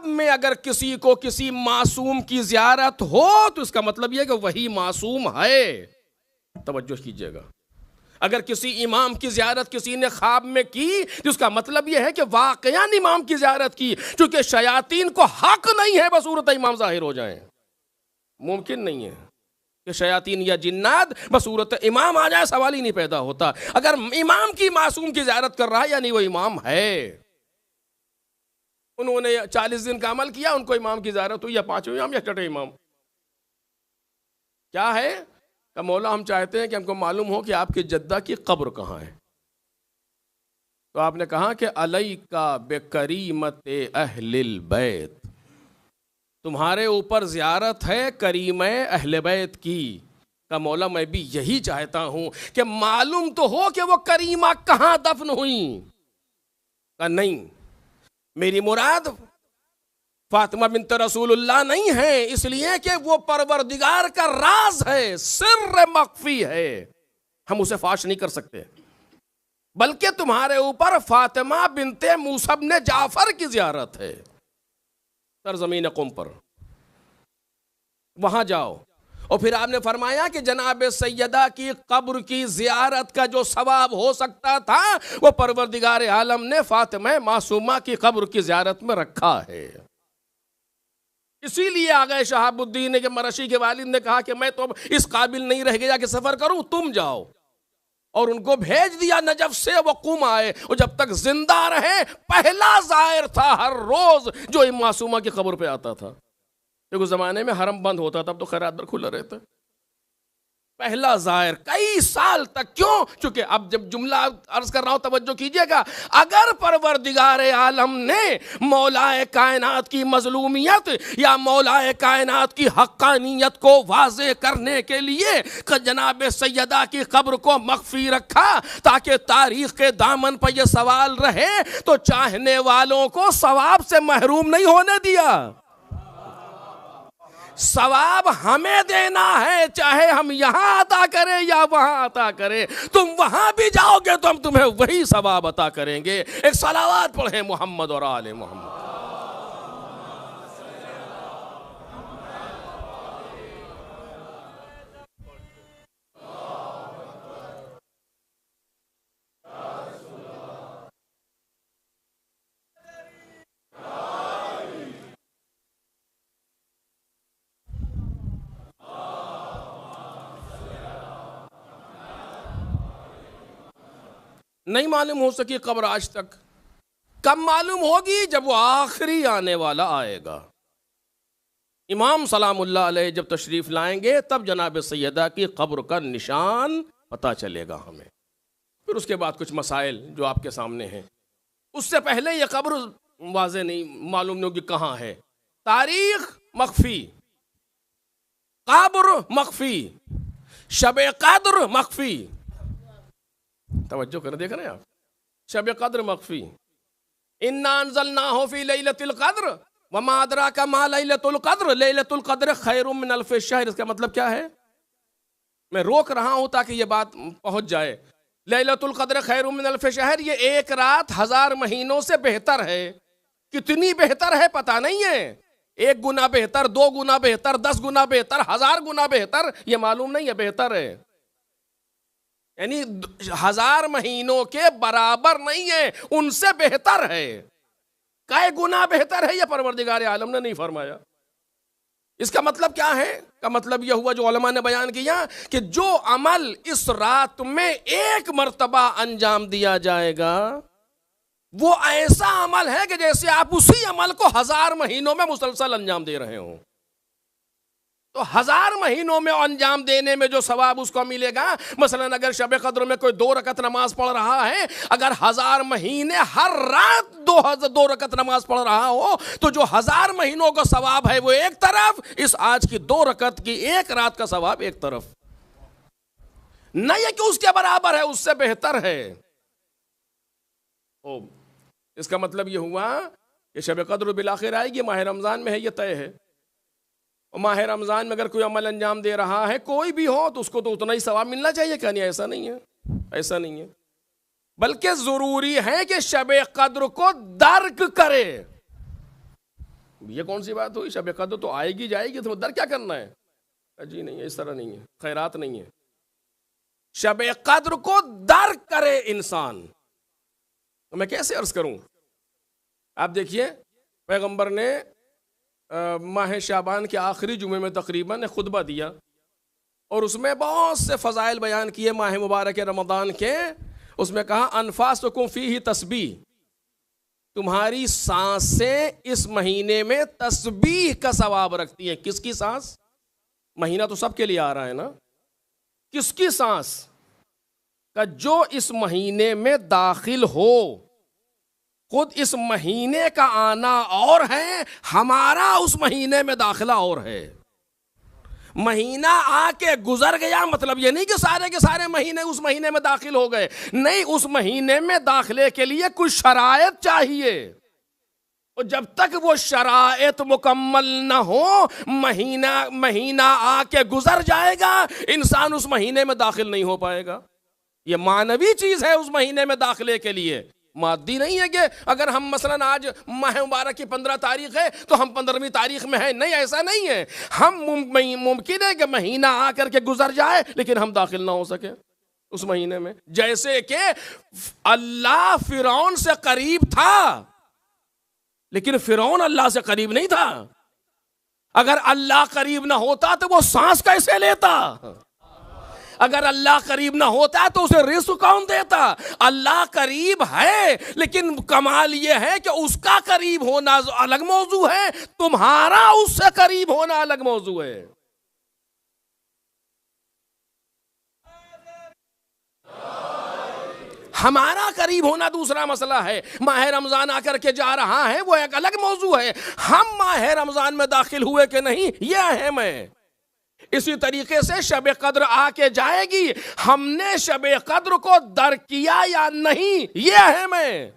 میں اگر کسی کو کسی معصوم کی زیارت ہو تو اس کا مطلب یہ ہے کہ وہی معصوم ہے. توجہ کیجئے گا. اگر کسی امام کی زیارت کسی نے خواب میں کی تو اس کا مطلب یہ ہے کہ واقعاً امام کی زیارت کی، چونکہ شیاطین کو حق نہیں ہے بصورت امام ظاہر ہو جائیں. ممکن نہیں ہے کہ شیاطین یا جنات بصورت امام آ جائے، سوال ہی نہیں پیدا ہوتا. اگر امام کی معصوم کی زیارت کر رہا ہے یعنی وہ امام ہے. انہوں نے 40 دن کا عمل کیا، ان کو امام کی زیارت ہوئی، یا 5ویں امام یا 6ٹھے امام. کیا ہے کہ مولا ہم چاہتے ہیں کہ ہم کو معلوم ہو کہ آپ کی جدہ کی قبر کہاں ہے. تو آپ نے کہا کہ علیکا بکریمت اہل البیت، تمہارے اوپر زیارت ہے کریم اہل بیت کی۔ کہ مولا میں بھی یہی چاہتا ہوں کہ معلوم تو ہو کہ وہ کریمہ کہاں دفن ہوئیں۔ کہ نہیں، میری مراد فاطمہ بنت رسول اللہ نہیں ہے، اس لیے کہ وہ پروردگار کا راز ہے، سر مخفی ہے، ہم اسے فاش نہیں کر سکتے، بلکہ تمہارے اوپر فاطمہ بنت موسی بن جعفر کی زیارت ہے سرزمین قم پر، وہاں جاؤ۔ اور پھر آپ نے فرمایا کہ جناب سیدہ کی قبر کی زیارت کا جو ثواب ہو سکتا تھا وہ پروردگار عالم نے فاطمہ معصومہ کی قبر کی زیارت میں رکھا ہے۔ اسی لیے آگئے شہاب الدین کے مرشی کے والد نے کہا کہ میں تو اس قابل نہیں رہ گیا کہ سفر کروں، تم جاؤ، اور ان کو بھیج دیا نجف سے، وہ قم آئے، اور جب تک زندہ رہے پہلا زائر تھا ہر روز جو ام معصومہ کی قبر پہ آتا تھا، کیونکہ اس زمانے میں حرم بند ہوتا تھا، اب تو خیرات در کھلا رہتا، پہلا زائر کئی سال تک۔ کیوں؟ چونکہ اب جب جملہ عرض کر رہا ہوں توجہ کیجئے گا، اگر پروردگار عالم نے مولا کائنات کی مظلومیت یا مولا کائنات کی حقانیت کو واضح کرنے کے لیے جناب سیدہ کی قبر کو مخفی رکھا تاکہ تاریخ کے دامن پر یہ سوال رہے، تو چاہنے والوں کو ثواب سے محروم نہیں ہونے دیا۔ ثواب ہمیں دینا ہے، چاہے ہم یہاں عطا کریں یا وہاں عطا کریں، تم وہاں بھی جاؤ گے تو ہم تمہیں وہی ثواب عطا کریں گے۔ ایک صلوات پڑھیں محمد اور آل محمد۔ نہیں معلوم ہو سکی قبر آج تک، کب معلوم ہوگی؟ جب وہ آخری آنے والا آئے گا، امام سلام اللہ علیہ جب تشریف لائیں گے تب جناب سیدہ کی قبر کا نشان پتہ چلے گا ہمیں۔ پھر اس کے بعد کچھ مسائل جو آپ کے سامنے ہیں، اس سے پہلے یہ قبر واضح نہیں، معلوم نہیں ہوگی کہاں ہے، تاریخ مخفی، قبر مخفی، شب قدر مخفی، توجہ کریں، دیکھ رہے ہیں آپ، شب قدر مخفی، انا انزلناہ فی لیلۃ القدر وما ادراک ما لیلۃ القدر لیلۃ القدر خیر من الف شہر۔ اس کا مطلب کیا ہے؟ میں روک رہا ہوں تاکہ یہ بات پہنچ جائے۔ لیلۃ القدر خیر من الف شہر، یہ ایک رات 1000 مہینوں سے بہتر ہے۔ کتنی بہتر ہے پتہ نہیں ہے، 1 گنا بہتر، 2 گنا بہتر، 10 گنا بہتر، 1000 گنا بہتر، یہ معلوم نہیں ہے، بہتر ہے، یعنی 1000 مہینوں کے برابر نہیں ہے، ان سے بہتر ہے۔ کئے گنا بہتر ہے یہ پروردگار عالم نے نہیں فرمایا۔ اس کا مطلب کیا ہے؟ کا مطلب یہ ہوا جو علماء نے بیان کیا کہ جو عمل اس رات میں 1 مرتبہ انجام دیا جائے گا وہ ایسا عمل ہے کہ جیسے آپ اسی عمل کو 1000 مہینوں میں مسلسل انجام دے رہے ہوں۔ تو 1000 مہینوں میں انجام دینے میں جو ثواب اس کو ملے گا، مثلا اگر شب قدر میں کوئی 2 رکعت نماز پڑھ رہا ہے، اگر 1000 مہینے ہر رات 2 رکعت نماز پڑھ رہا ہو تو جو 1000 مہینوں کا ثواب ہے وہ ایک طرف، اس آج کی 2 رکعت کی 1 رات کا ثواب ایک طرف، نہ یہ کہ اس کے برابر ہے، اس سے بہتر ہے۔ اس کا مطلب یہ ہوا کہ شب قدر بالآخر آئے گی، ماہ رمضان میں ہے، یہ طے ہے۔ ماہ رمضان میں اگر کوئی عمل انجام دے رہا ہے کوئی بھی ہو تو اس کو تو اتنا ہی ثواب ملنا چاہیے، کہ نہیں؟ ایسا نہیں ہے، ایسا نہیں ہے، بلکہ ضروری ہے کہ شب قدر کو درک کرے۔ یہ کون سی بات ہوئی؟ شب قدر تو آئے گی جائے گی، تو درک کیا کرنا ہے؟ جی نہیں، اس طرح نہیں ہے، خیرات نہیں ہے۔ شب قدر کو درک کرے انسان، تو میں کیسے عرض کروں؟ آپ دیکھیے پیغمبر نے ماہ شعبان کے آخری جمعے میں تقریباً خطبہ دیا اور اس میں بہت سے فضائل بیان کیے ماہ مبارک رمضان کے۔ اس میں کہا انفاسکم فیہ تسبیح، تمہاری سانسیں اس مہینے میں تسبیح کا ثواب رکھتی ہیں۔ کس کی سانس؟ مہینہ تو سب کے لیے آ رہا ہے نا، کس کی سانس؟ کہ جو اس مہینے میں داخل ہو خود اس مہینے کا آنا اور ہے، ہمارا اس مہینے میں داخلہ اور ہے۔ مہینہ آ کے گزر گیا مطلب یہ نہیں کہ سارے کے سارے مہینے اس مہینے میں داخل ہو گئے، نہیں، اس مہینے میں داخلے کے لیے کچھ شرائط چاہیے، اور جب تک وہ شرائط مکمل نہ ہو مہینہ آ کے گزر جائے گا، انسان اس مہینے میں داخل نہیں ہو پائے گا۔ یہ معنوی چیز ہے اس مہینے میں داخلے کے لیے، مادی نہیں ہے کہ اگر ہم مثلا آج ماہ مبارک کی 15 تاریخ ہے تو ہم 15ویں تاریخ میں ہیں، نہیں، ایسا نہیں ہے۔ ہم ممکن ہے کہ مہینہ آ کر کے گزر جائے لیکن ہم داخل نہ ہو سکے اس مہینے میں، جیسے کہ اللہ فرعون سے قریب تھا لیکن فرعون اللہ سے قریب نہیں تھا۔ اگر اللہ قریب نہ ہوتا تو وہ سانس کیسے لیتا؟ اگر اللہ قریب نہ ہوتا تو اسے رزق کون دیتا؟ اللہ قریب ہے لیکن کمال یہ ہے کہ اس کا قریب ہونا الگ موضوع ہے، تمہارا اس سے قریب ہونا الگ موضوع ہے۔ ہمارا قریب ہونا دوسرا مسئلہ ہے، ماہ رمضان آ کر کے جا رہا ہے وہ ایک الگ موضوع ہے، ہم ماہ رمضان میں داخل ہوئے کہ نہیں یہ اہم ہے۔ اسی طریقے سے شب قدر آ کے جائے گی، ہم نے شب قدر کو درک کیا یا نہیں یہ اہم ہے۔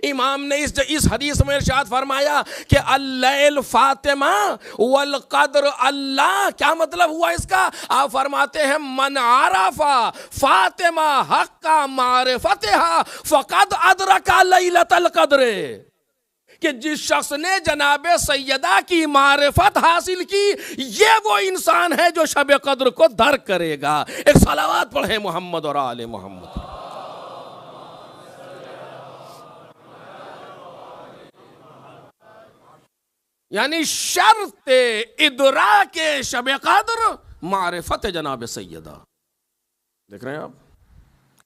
امام نے اس حدیث میں ارشاد فرمایا کہ اللیل فاطمہ والقدر اللہ، کیا مطلب ہوا اس کا؟ آپ فرماتے ہیں من عرف فاطمہ حق معرفتہا فقد ادرک لیلۃ القدر، کہ جس شخص نے جناب سیدہ کی معرفت حاصل کی یہ وہ انسان ہے جو شب قدر کو درک کرے گا۔ ایک صلوات پڑھیں محمد اور آل محمد۔ یعنی شرط ادراک شب قدر معرفت جناب سیدہ۔ دیکھ رہے ہیں آپ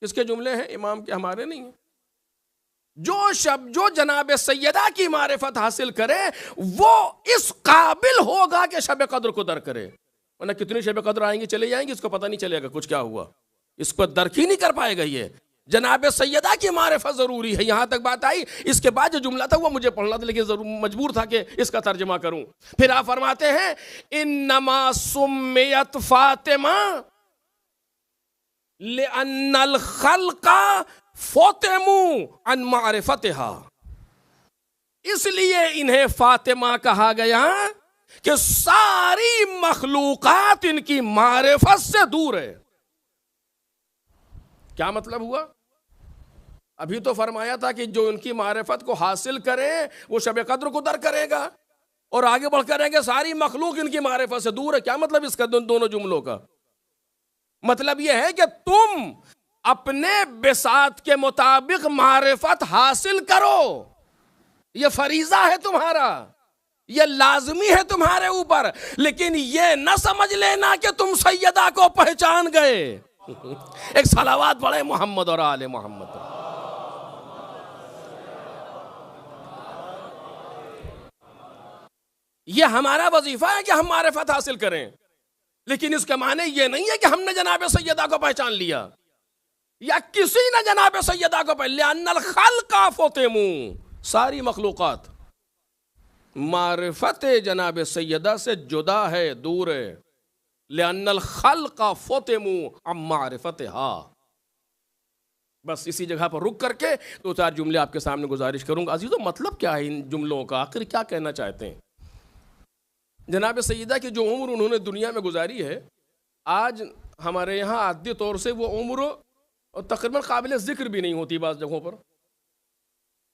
کس کے جملے ہیں؟ امام کے، ہمارے نہیں ہیں۔ جو جناب سیدہ کی معرفت حاصل کرے وہ اس قابل ہوگا کہ شب قدر کو درک کرے، ورنہ کتنی شب قدر آئیں گی چلے جائیں گی، اس کو پتہ نہیں چلے گا کچھ کیا ہوا، اس کو درک ہی نہیں کر پائے گا۔ یہ جناب سیدہ کی معرفت ضروری ہے۔ یہاں تک بات آئی، اس کے بعد جو جملہ تھا وہ مجھے پڑھنا تھا لیکن مجبور تھا کہ اس کا ترجمہ کروں۔ پھر آپ فرماتے ہیں انما سمیت فاطمہ لأن الخلق فوتموا عن معرفتہا، اس لیے انہیں فاطمہ کہا گیا کہ ساری مخلوقات ان کی معرفت سے دور ہے۔ کیا مطلب ہوا؟ ابھی تو فرمایا تھا کہ جو ان کی معرفت کو حاصل کرے وہ شب قدر کو در کرے گا، اور آگے بڑھ کر کہ ساری مخلوق ان کی معرفت سے دور ہے۔ کیا مطلب اس کا دونوں جملوں کا؟ مطلب یہ ہے کہ تم اپنے بساط کے مطابق معرفت حاصل کرو، یہ فریضہ ہے تمہارا، یہ لازمی ہے تمہارے اوپر، لیکن یہ نہ سمجھ لینا کہ تم سیدہ کو پہچان گئے۔ ایک صلوات پڑھے محمد اور آل محمد۔ یہ ہمارا وظیفہ ہے کہ ہم معرفت حاصل کریں، لیکن اس کا معنی یہ نہیں ہے کہ ہم نے جناب سیدہ کو پہچان لیا یا کسی نے جناب سیدہ کو پہچان لیا۔ لأن الخلق فوتموا، ساری مخلوقات معرفت جناب سیدہ سے جدا ہے، دور ہے۔ لأن الخلق فوتموا عن معرفتہا۔ بس اسی جگہ پر رک کر کے دو چار جملے آپ کے سامنے گزارش کروں گا۔ عزیزو مطلب کیا ہے ان جملوں کا؟ آخر کیا کہنا چاہتے ہیں؟ جناب سیدہ کی جو عمر انہوں نے دنیا میں گزاری ہے، آج ہمارے یہاں عادی طور سے وہ عمر تقریباً قابل ذکر بھی نہیں ہوتی بعض جگہوں پر۔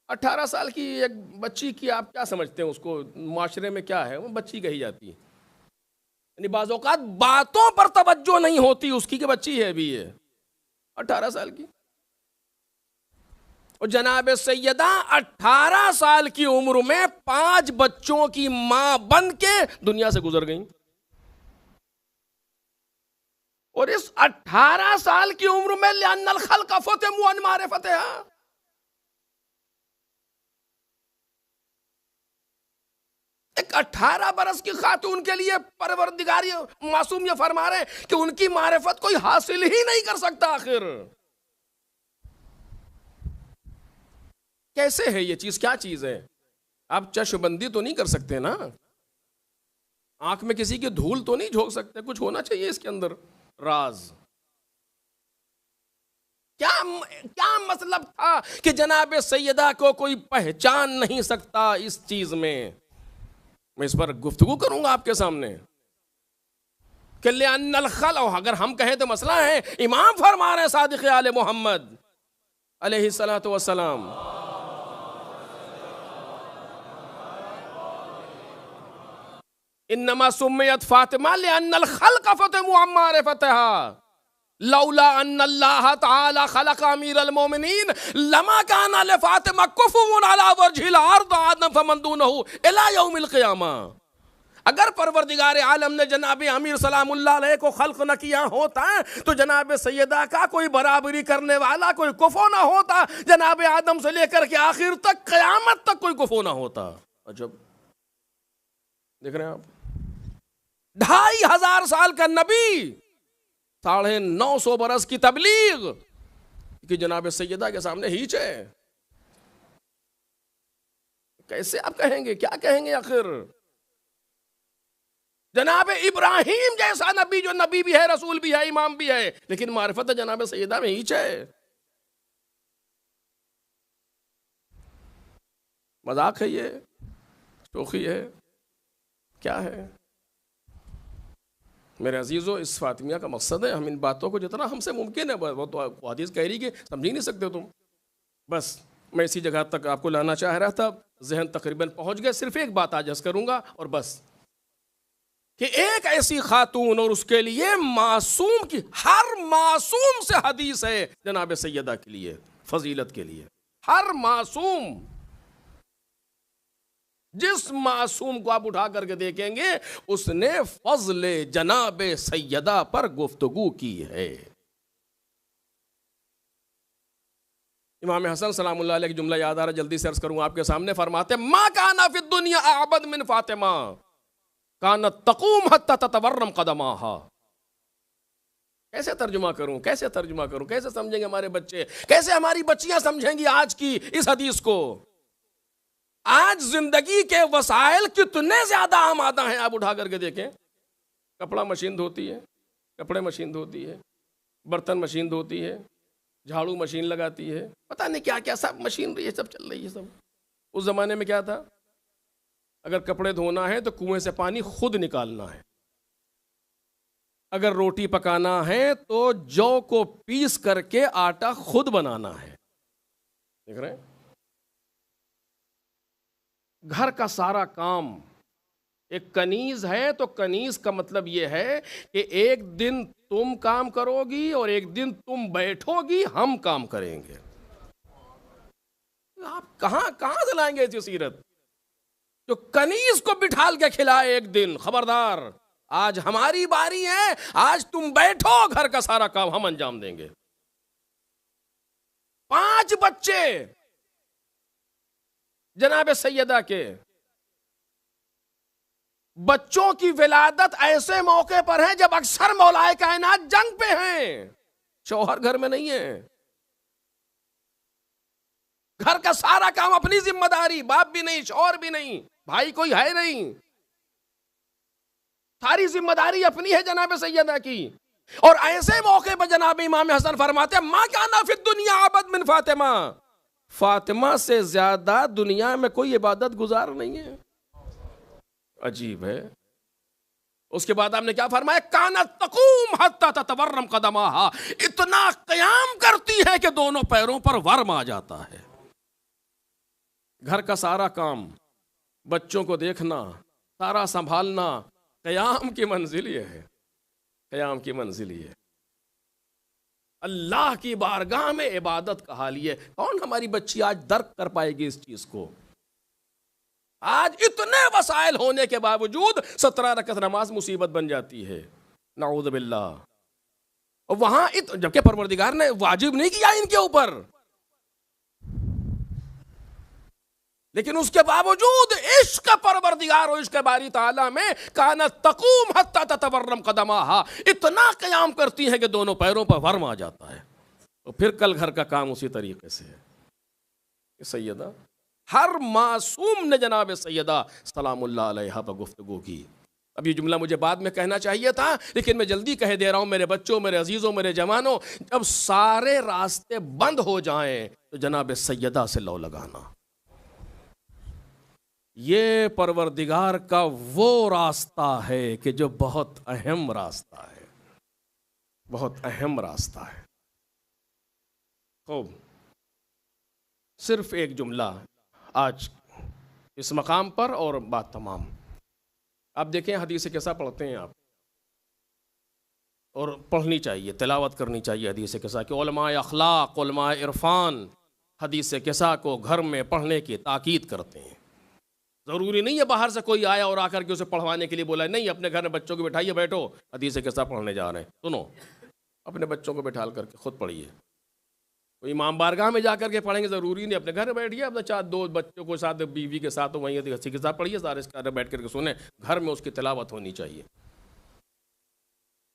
18 سال کی ایک بچی کی آپ کیا سمجھتے ہیں؟ اس کو معاشرے میں کیا ہے؟ وہ بچی کہی جاتی ہے، یعنی بعض اوقات باتوں پر توجہ نہیں ہوتی اس کی کہ بچی ہے ابھی یہ 18 سال کی۔ اور جناب سیدہ 18 سال کی عمر میں 5 بچوں کی ماں بن کے دنیا سے گزر گئیں، اور اس 18 سال کی عمر میں لأن الخلق فوتموا عن معرفتہا، ایک 18 برس کی خاتون کے لیے پروردگار معصوم یہ فرما رہے ہیں کہ ان کی معرفت کوئی حاصل ہی نہیں کر سکتا۔ آخر کیسے ہے یہ چیز؟ کیا چیز ہے؟ آپ چشم بندی تو نہیں کر سکتے نا، آنکھ میں کسی کی دھول تو نہیں جھونک سکتے، کچھ ہونا چاہیے اس کے اندر راز۔ کیا مطلب تھا کہ جناب سیدہ کو کوئی پہچان نہیں سکتا اس چیز میں؟ میں اس پر گفتگو کروں گا آپ کے سامنے کہ لِأَنَّ الْخَلْقَ، اگر ہم کہیں تو مسئلہ ہے، امام فرما رہے ہیں صادق آل محمد علیہ الصلوۃ والسلام، انما سمیت فاطمہ لأن الخلق فتموا عن معرفتها لولا ان اللہ تعالی خلق امیر المومنین لما كان لفاطمہ کفو على وجه الارض آدم فمن دونه الى یوم القیامہ۔ اگر پروردگار عالم نے جناب امیر سلام اللہ علیہ کو خلق نہ کیا ہوتا تو جناب سیدہ کا کوئی برابری کرنے والا کوئی کفو نہ ہوتا، جناب آدم سے لے کر کے آخر تک قیامت تک کوئی کفو نہ ہوتا۔ عجب، دیکھ رہے ہیں آپ، 2500 سال کا نبی، 950 برس کی تبلیغ کہ جناب سیدہ کے سامنے ہیچ ہے۔ کیسے آپ کہیں گے؟ کیا کہیں گے آخر؟ جناب ابراہیم جیسا نبی، جو نبی بھی ہے، رسول بھی ہے، امام بھی ہے، لیکن معرفت جناب سیدہ میں ہیچ ہے۔ مذاق ہے یہ؟ شوخی ہے؟ کیا ہے؟ میرے عزیزو، اس فاطمیہ کا مقصد ہے ہم ان باتوں کو جتنا ہم سے ممکن ہے، وہ تو حدیث کہہ رہی کہ سمجھ ہی نہیں سکتے تم، بس میں اسی جگہ تک آپ کو لانا چاہ رہا تھا، ذہن تقریباً پہنچ گئے۔ صرف ایک بات آج عرض کروں گا اور بس، کہ ایک ایسی خاتون اور اس کے لیے معصوم کی، ہر معصوم سے حدیث ہے جناب سیدہ کے لیے، فضیلت کے لیے، ہر معصوم، جس معصوم کو آپ اٹھا کر کے دیکھیں گے اس نے فضل جناب سیدہ پر گفتگو کی ہے۔ امام حسن سلام اللہ علیہ کی جملہ یاد آ رہا، جلدی سے عرض کروں آپ کے سامنے، فرماتے ما کان فی الدنیا اعبد من فاطمہ کانت تقوم حتی تتورم قدماہا۔ کیسے ترجمہ کروں، کیسے ترجمہ کروں، کیسے سمجھیں گے ہمارے بچے، کیسے ہماری بچیاں سمجھیں گی آج کی اس حدیث کو؟ آج زندگی کے وسائل کتنے زیادہ آمادہ ہیں، آپ اٹھا کر کے دیکھیں، کپڑا مشین دھوتی ہے، کپڑے مشین دھوتی ہے، برتن مشین دھوتی ہے، جھاڑو مشین لگاتی ہے، پتہ نہیں کیا کیا سب مشین رہی ہے، سب چل رہی ہے سب۔ اس زمانے میں کیا تھا؟ اگر کپڑے دھونا ہے تو کنویں سے پانی خود نکالنا ہے، اگر روٹی پکانا ہے تو جو کو پیس کر کے آٹا خود بنانا ہے۔ دیکھ رہے ہیں؟ گھر کا سارا کام، ایک کنیز ہے تو کنیز کا مطلب یہ ہے کہ ایک دن تم کام کرو گی اور ایک دن تم بیٹھو گی، ہم کام کریں گے۔ آپ کہاں سے لائیں گے ایسی سیرت؟ جو کنیز کو بٹھال کے کھلائے ایک دن، خبردار آج ہماری باری ہے، آج تم بیٹھو، گھر کا سارا کام ہم انجام دیں گے۔ 5 بچے جناب سیدہ کے، بچوں کی ولادت ایسے موقع پر ہے جب اکثر مولائے کائنات جنگ پہ ہیں، شوہر گھر میں نہیں ہے، گھر کا سارا کام اپنی ذمہ داری، باپ بھی نہیں، شوہر بھی نہیں، بھائی کوئی ہے نہیں، ساری ذمہ داری اپنی ہے جناب سیدہ کی۔ اور ایسے موقع پر جناب امام حسن فرماتے ہیں ما کان فی الدنیا عبد من فاطمہ، فاطمہ سے زیادہ دنیا میں کوئی عبادت گزار نہیں ہے۔ عجیب ہے۔ اس کے بعد آپ نے کیا فرمایا؟ کانت تقوم حتی تتورم قدماہا، اتنا قیام کرتی ہے کہ دونوں پیروں پر ورم آ جاتا ہے۔ گھر کا سارا کام، بچوں کو دیکھنا، سارا سنبھالنا، قیام کی منزل یہ ہے، قیام کی منزل یہ ہے۔ اللہ کی بارگاہ میں عبادت کا حال یہ، کون ہماری بچی آج درک کر پائے گی اس چیز کو؟ آج اتنے وسائل ہونے کے باوجود 17 رکعت نماز مصیبت بن جاتی ہے، نعوذ باللہ۔ اور وہاں جبکہ پروردگار نے واجب نہیں کیا ان کے اوپر، لیکن اس کے باوجود عشق پروردگار اور عشق باری تعالیٰ میں کانت تقوم حتی تتورم قدماہا، اتنا قیام کرتی ہے کہ دونوں پیروں پر ورم آ جاتا ہے۔ اور پھر کل گھر کا کام اسی طریقے سے ہے۔ سیدہ، ہر معصوم نے جناب سیدہ سلام اللہ علیہا پر گفتگو کی. اب یہ جملہ مجھے بعد میں کہنا چاہیے تھا، لیکن میں جلدی کہہ دے رہا ہوں میرے بچوں، میرے عزیزوں، میرے جوانوں، جب سارے راستے بند ہو جائیں تو جناب سیدہ سے لو لگانا. یہ پروردگار کا وہ راستہ ہے کہ جو بہت اہم راستہ ہے، بہت اہم راستہ ہے. خوب، صرف ایک جملہ آج اس مقام پر اور بات تمام. آپ دیکھیں حدیث کیسا پڑھتے ہیں آپ، اور پڑھنی چاہیے، تلاوت کرنی چاہیے حدیث کیسا، کہ علماء اخلاق، علماء عرفان حدیث کیسا کو گھر میں پڑھنے کی تاکید کرتے ہیں. ضروری نہیں ہے باہر سے کوئی آیا اور آ کر کے اسے پڑھوانے کے لیے بولا، نہیں، اپنے گھر میں بچوں کو بٹھائیے، بیٹھو حدیث کیسا پڑھنے جا رہے ہیں، سنو، اپنے بچوں کو بٹھا کر کے خود پڑھیے. کوئی امام بارگاہ میں جا کر کے پڑھیں گے، ضروری نہیں، اپنے گھر میں بیٹھیے، اپنے چار دو بچوں کو ساتھ، بیوی کے ساتھ، وہیں ہنسی کے ساتھ پڑھیے، سارے اس کے بیٹھ کر کے سنیں. گھر میں اس کی تلاوت ہونی چاہیے.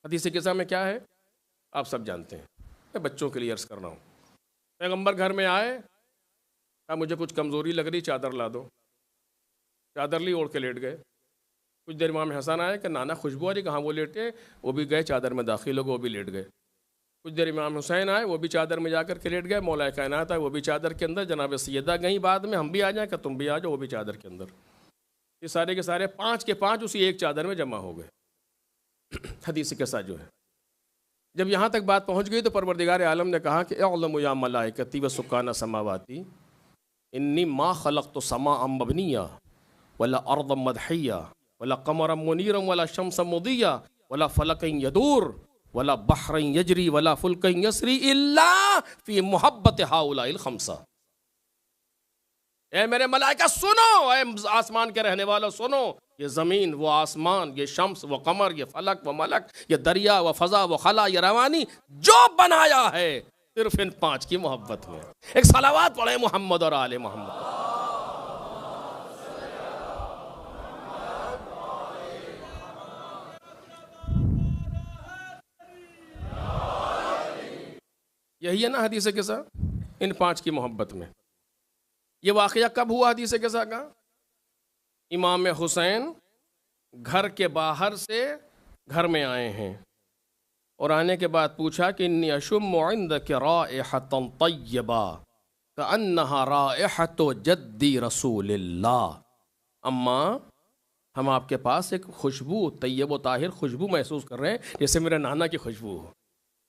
حدیث کیسا میں کیا ہے آپ سب جانتے ہیں، میں بچوں کے لیے عرض کر رہا ہوں. پیغمبر گھر میں آئے، کہا مجھے کچھ کمزوری لگ رہی، چادر لا دو. چادر لی، اوڑھ کے لیٹ گئے. کچھ دیر امام حسن آئے کہ نانا خوشبو آ رہی، کہاں وہ لیٹے، وہ بھی گئے چادر میں داخل ہو گئے، وہ بھی لیٹ گئے. کچھ دیر امام حسین آئے، وہ بھی چادر میں جا کر کے لیٹ گئے. مولا کائنات آئے، وہ بھی چادر کے اندر. جناب سیدہ گئیں بعد میں، ہم بھی آ جائیں کہ تم بھی آ جاؤ، وہ بھی چادر کے اندر. یہ سارے کے سارے 5 کے 5 اسی ایک چادر میں جمع ہو گئے. حدیث کے ساتھ جو ہے، جب یہاں تک بات پہنچ گئی تو پروردگار عالم نے کہا کہ اعلموا یا ملائکتی و سکان سماواتی انی ما خلقت سماء مبنیہ ولا ارضا مدحیہ ولا قمرا منیرا ولا شمسا مضیہ ولا فلکا یدور ولا بحر یجری ولا فلک یسری الا فی محبت ہؤلاء الخمسہ. اے میرے ملائکہ سنو، اے آسمان کے رہنے والوں سنو، یہ زمین، وہ آسمان، یہ شمس، وہ قمر، یہ فلک، وہ ملک، یہ دریا، وہ فضا، وہ خلا، یہ روانی، جو بنایا ہے صرف ان 5 کی محبت میں. ایک صلوات پڑھیں محمد اور آل محمد. یہی ہے نا حدیث قصہ، ان 5 کی محبت میں. یہ واقعہ کب ہوا حدیث قصہ کا؟ امام حسین گھر کے باہر سے گھر میں آئے ہیں، اور آنے کے بعد پوچھا کہ انی اشم عندک رائحۃ طیبہ کأنہا رائحۃ جدی رسول اللہ. اماں، ہم آپ کے پاس ایک خوشبو، طیب و طاہر خوشبو محسوس کر رہے ہیں جیسے میرے نانا کی خوشبو ہو.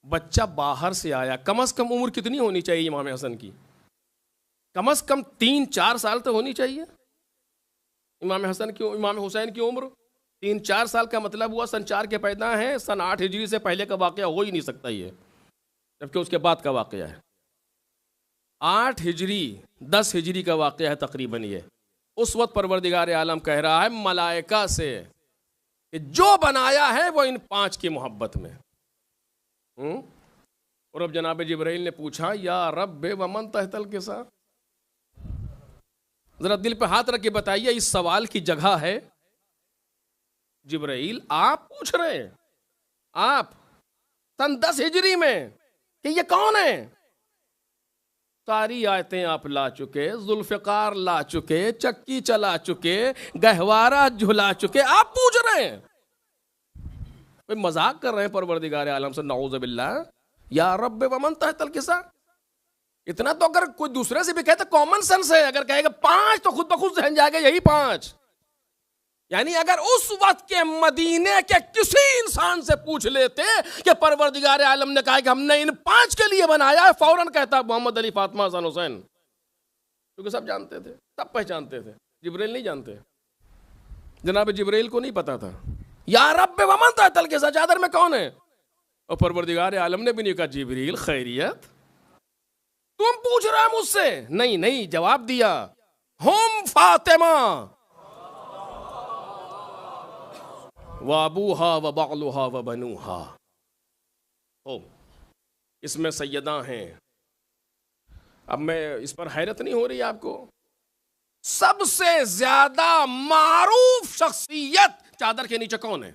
بچہ باہر سے آیا، کم از کم عمر کتنی ہونی چاہیے امام حسن کی؟ کم از کم 3-4 سال تو ہونی چاہیے. امام حسین کی عمر 3-4 سال کا مطلب ہوا سن 4 کے پیدا ہیں، سن 8 ہجری سے پہلے کا واقعہ ہو ہی نہیں سکتا یہ، جبکہ اس کے بعد کا واقعہ ہے. 8 ہجری 10 ہجری کا واقعہ ہے تقریباً یہ. اس وقت پروردگار عالم کہہ رہا ہے ملائکہ سے کہ جو بنایا ہے وہ ان 5 کی محبت میں. اور اب جناب جبرائیل نے پوچھا یا رب ومن تحت الکسا، ذرا دل پہ ہاتھ رکھ کے بتائیے اس سوال کی جگہ ہے؟ جبرائیل آپ پوچھ رہے ہیں، آپ سن 10 ہجری میں کہ یہ کون ہے؟ ساری آیتیں آپ لا چکے، ذوالفقار لا چکے، چکی چلا چکے، گہوارہ جھلا چکے، آپ پوچھ رہے ہیں؟ کوئی مذاق کر رہے ہیں پروردگار عالم سے، نعوذ باللہ. یا رب ومن تحت الکسا، اتنا تو اگر کوئی دوسرے سے بھی کہے تو کامن سینس ہے. اگر کہے گا 5 تو خود بخود ذہن جائے گا یہی 5. یعنی اگر اس وقت کے مدینے کے کسی انسان سے پوچھ لیتے کہ پروردگار عالم نے کہا کہ ہم نے ان 5 کے لیے بنایا ہے، فوراً کہتا محمد علی، فاطمہ، حسن، حسین، کیونکہ سب جانتے تھے، سب پہچانتے تھے. جبرائیل نہیں جانتے، جناب جبرائیل کو نہیں پتا تھا. یا رب ومن تحت الکسا، چادر میں کون ہے؟ اور پروردگار عالم نے بھی نہیں کہا جبرائیل خیریت تم پوچھ رہا ہے مجھ سے؟ نہیں، جواب دیا ہم فاطمہ وابوها وبعلها وبنوها. اس میں سیدہ ہیں. اب میں اس پر حیرت نہیں ہو رہی آپ کو؟ سب سے زیادہ معروف شخصیت چادر کے نیچے کون ہے؟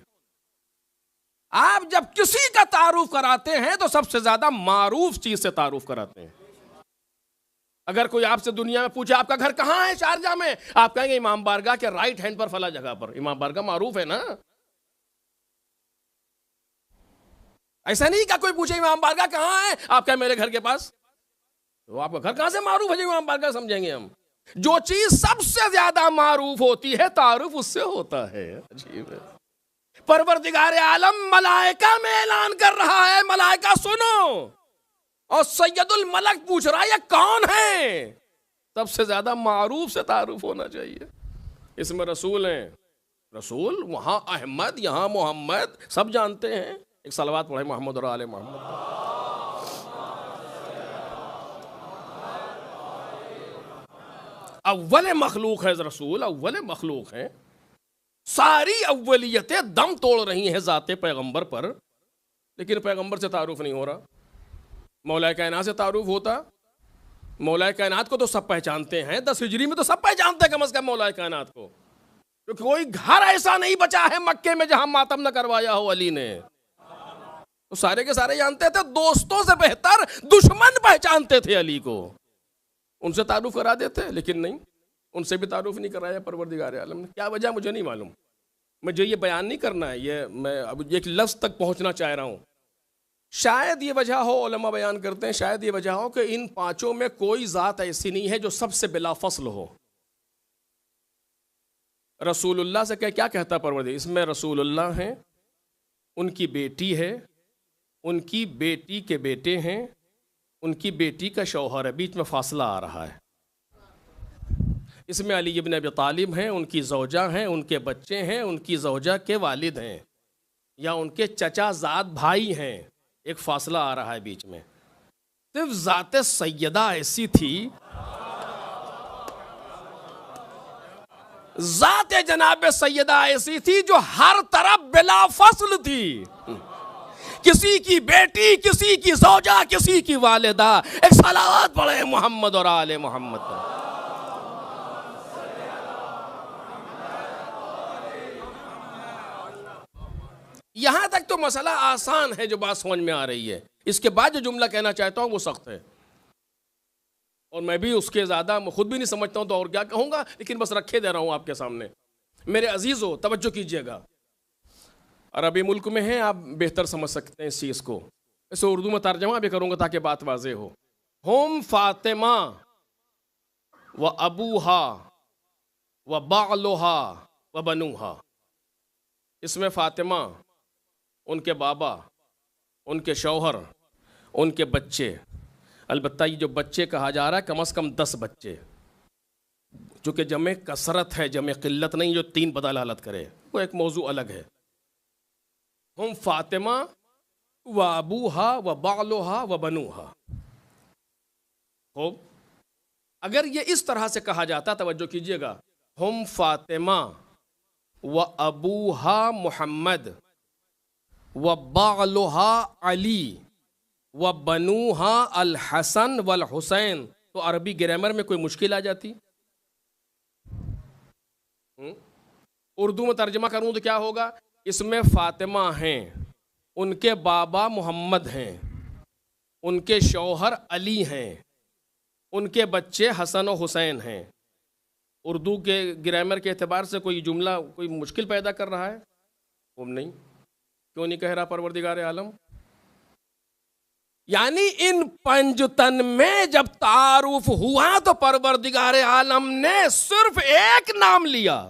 آپ جب کسی کا تعارف کراتے ہیں تو سب سے زیادہ معروف چیز سے تعارف کراتے ہیں. اگر کوئی آپ سے دنیا میں پوچھے آپ کا گھر کہاں ہے شارجہ میں، آپ کہیں گے امام بارگاہ کے رائٹ ہینڈ پر فلاں جگہ پر. امام بارگاہ معروف ہے نا. ایسا نہیں کہ کوئی پوچھے امام بارگاہ کہاں ہے، آپ کہیں میرے گھر کے پاس. تو آپ کا گھر کہاں سے معروف ہے جو امام بارگاہ سمجھیں گے ہم؟ جو چیز سب سے زیادہ معروف ہوتی ہے تعارف اس سے ہوتا ہے. عجیب ہے. پروردگار عالم ملائکہ میں اعلان کر رہا ہے، ملائکہ سنو، اور سید الملک پوچھ رہا ہے یہ کون ہے؟ سب سے زیادہ معروف سے تعارف ہونا چاہیے. اس میں رسول ہیں، رسول وہاں احمد یہاں محمد، سب جانتے ہیں. ایک صلوات پڑھیں محمد اور آل محمد. اول مخلوق ہے رسول، اول مخلوق ہے. ساری اولیتیں دم توڑ رہی ہیں ذات پیغمبر پر، لیکن پیغمبر سے تعارف نہیں ہو رہا. مولا کائنات سے تعارف ہوتا. مولا کائنات کو تو سب پہچانتے ہیں، 10 ہجری میں تو سب پہچانتے ہیں کم از کم مولا کائنات کو. کیونکہ کوئی گھر ایسا نہیں بچا ہے مکے میں جہاں ماتم نہ کروایا ہو علی نے. تو سارے کے سارے جانتے تھے. دوستوں سے بہتر دشمن پہچانتے تھے علی کو. ان سے تعارف کرا دیتے، لیکن نہیں، ان سے بھی تعارف نہیں کرایا پروردگار عالم نے. کیا وجہ مجھے نہیں معلوم. مجھے یہ بیان نہیں کرنا ہے، یہ میں اب ایک لفظ تک پہنچنا چاہ رہا ہوں. شاید یہ وجہ ہو، علماء بیان کرتے ہیں، شاید یہ وجہ ہو کہ ان پانچوں میں کوئی ذات ایسی نہیں ہے جو سب سے بلا فصل ہو. رسول اللہ سے کیا کہتا پروردگار؟ اس میں رسول اللہ ہیں، ان کی بیٹی ہے، ان کی بیٹی کے بیٹے ہیں، ان کی بیٹی کا شوہر ہے. بیچ میں فاصلہ آ رہا ہے. اس میں علی ابن ابی طالب ہیں، ان کی زوجہ ہیں، ان کے بچے ہیں، ان کی زوجہ کے والد ہیں، یا ان کے چچا زاد بھائی ہیں. ایک فاصلہ آ رہا ہے بیچ میں. صرف ذات سیدہ ایسی تھی، ذات جناب سیدہ ایسی تھی جو ہر طرف بلا فصل تھی. کسی کی بیٹی، کسی کی زوجہ، کسی کی والدہ. ایک صلوات پڑھیں محمد اور آل محمد پر. یہاں تک تو مسئلہ آسان ہے جو بات سمجھ میں آ رہی ہے. اس کے بعد جو جملہ کہنا چاہتا ہوں وہ سخت ہے، اور میں بھی اس کے زیادہ خود بھی نہیں سمجھتا ہوں تو اور کیا کہوں گا، لیکن بس رکھے دے رہا ہوں آپ کے سامنے. میرے عزیزو توجہ کیجئے گا. عربی ملک میں ہیں، آپ بہتر سمجھ سکتے ہیں اس چیز کو. اسے اردو میں ترجمہ بھی کروں گا تاکہ بات واضح ہو. ہم فاطمہ و ابوہا و بعلہا و بنوہا. اس میں فاطمہ، ان کے بابا، ان کے شوہر، ان کے بچے. البتہ یہ جو بچے کہا جا رہا ہے کم از کم 10 بچے، چونکہ جمع کثرت ہے، جمع قلت نہیں جو 3 بدل حالت کرے، وہ ایک موضوع الگ ہے. ہم فاطمہ و ابوہا و بعلہا و بنوہا. خوب، اگر یہ اس طرح سے کہا جاتا، توجہ کیجئے گا، ہم فاطمہ و ابوہا محمد و بعلہا علی و بنوہا الحسن والحسین، تو عربی گرامر میں کوئی مشکل آ جاتی؟ اردو میں ترجمہ کروں تو کیا ہوگا؟ اس میں فاطمہ ہیں، ان کے بابا محمد ہیں، ان کے شوہر علی ہیں، ان کے بچے حسن و حسین ہیں. اردو کے گرامر کے اعتبار سے کوئی جملہ کوئی مشکل پیدا کر رہا ہے؟ وہ نہیں. کیوں نہیں کہہ رہا پروردگار عالم؟ یعنی ان 5 تن میں جب تعارف ہوا تو پروردگار عالم نے صرف ایک نام لیا.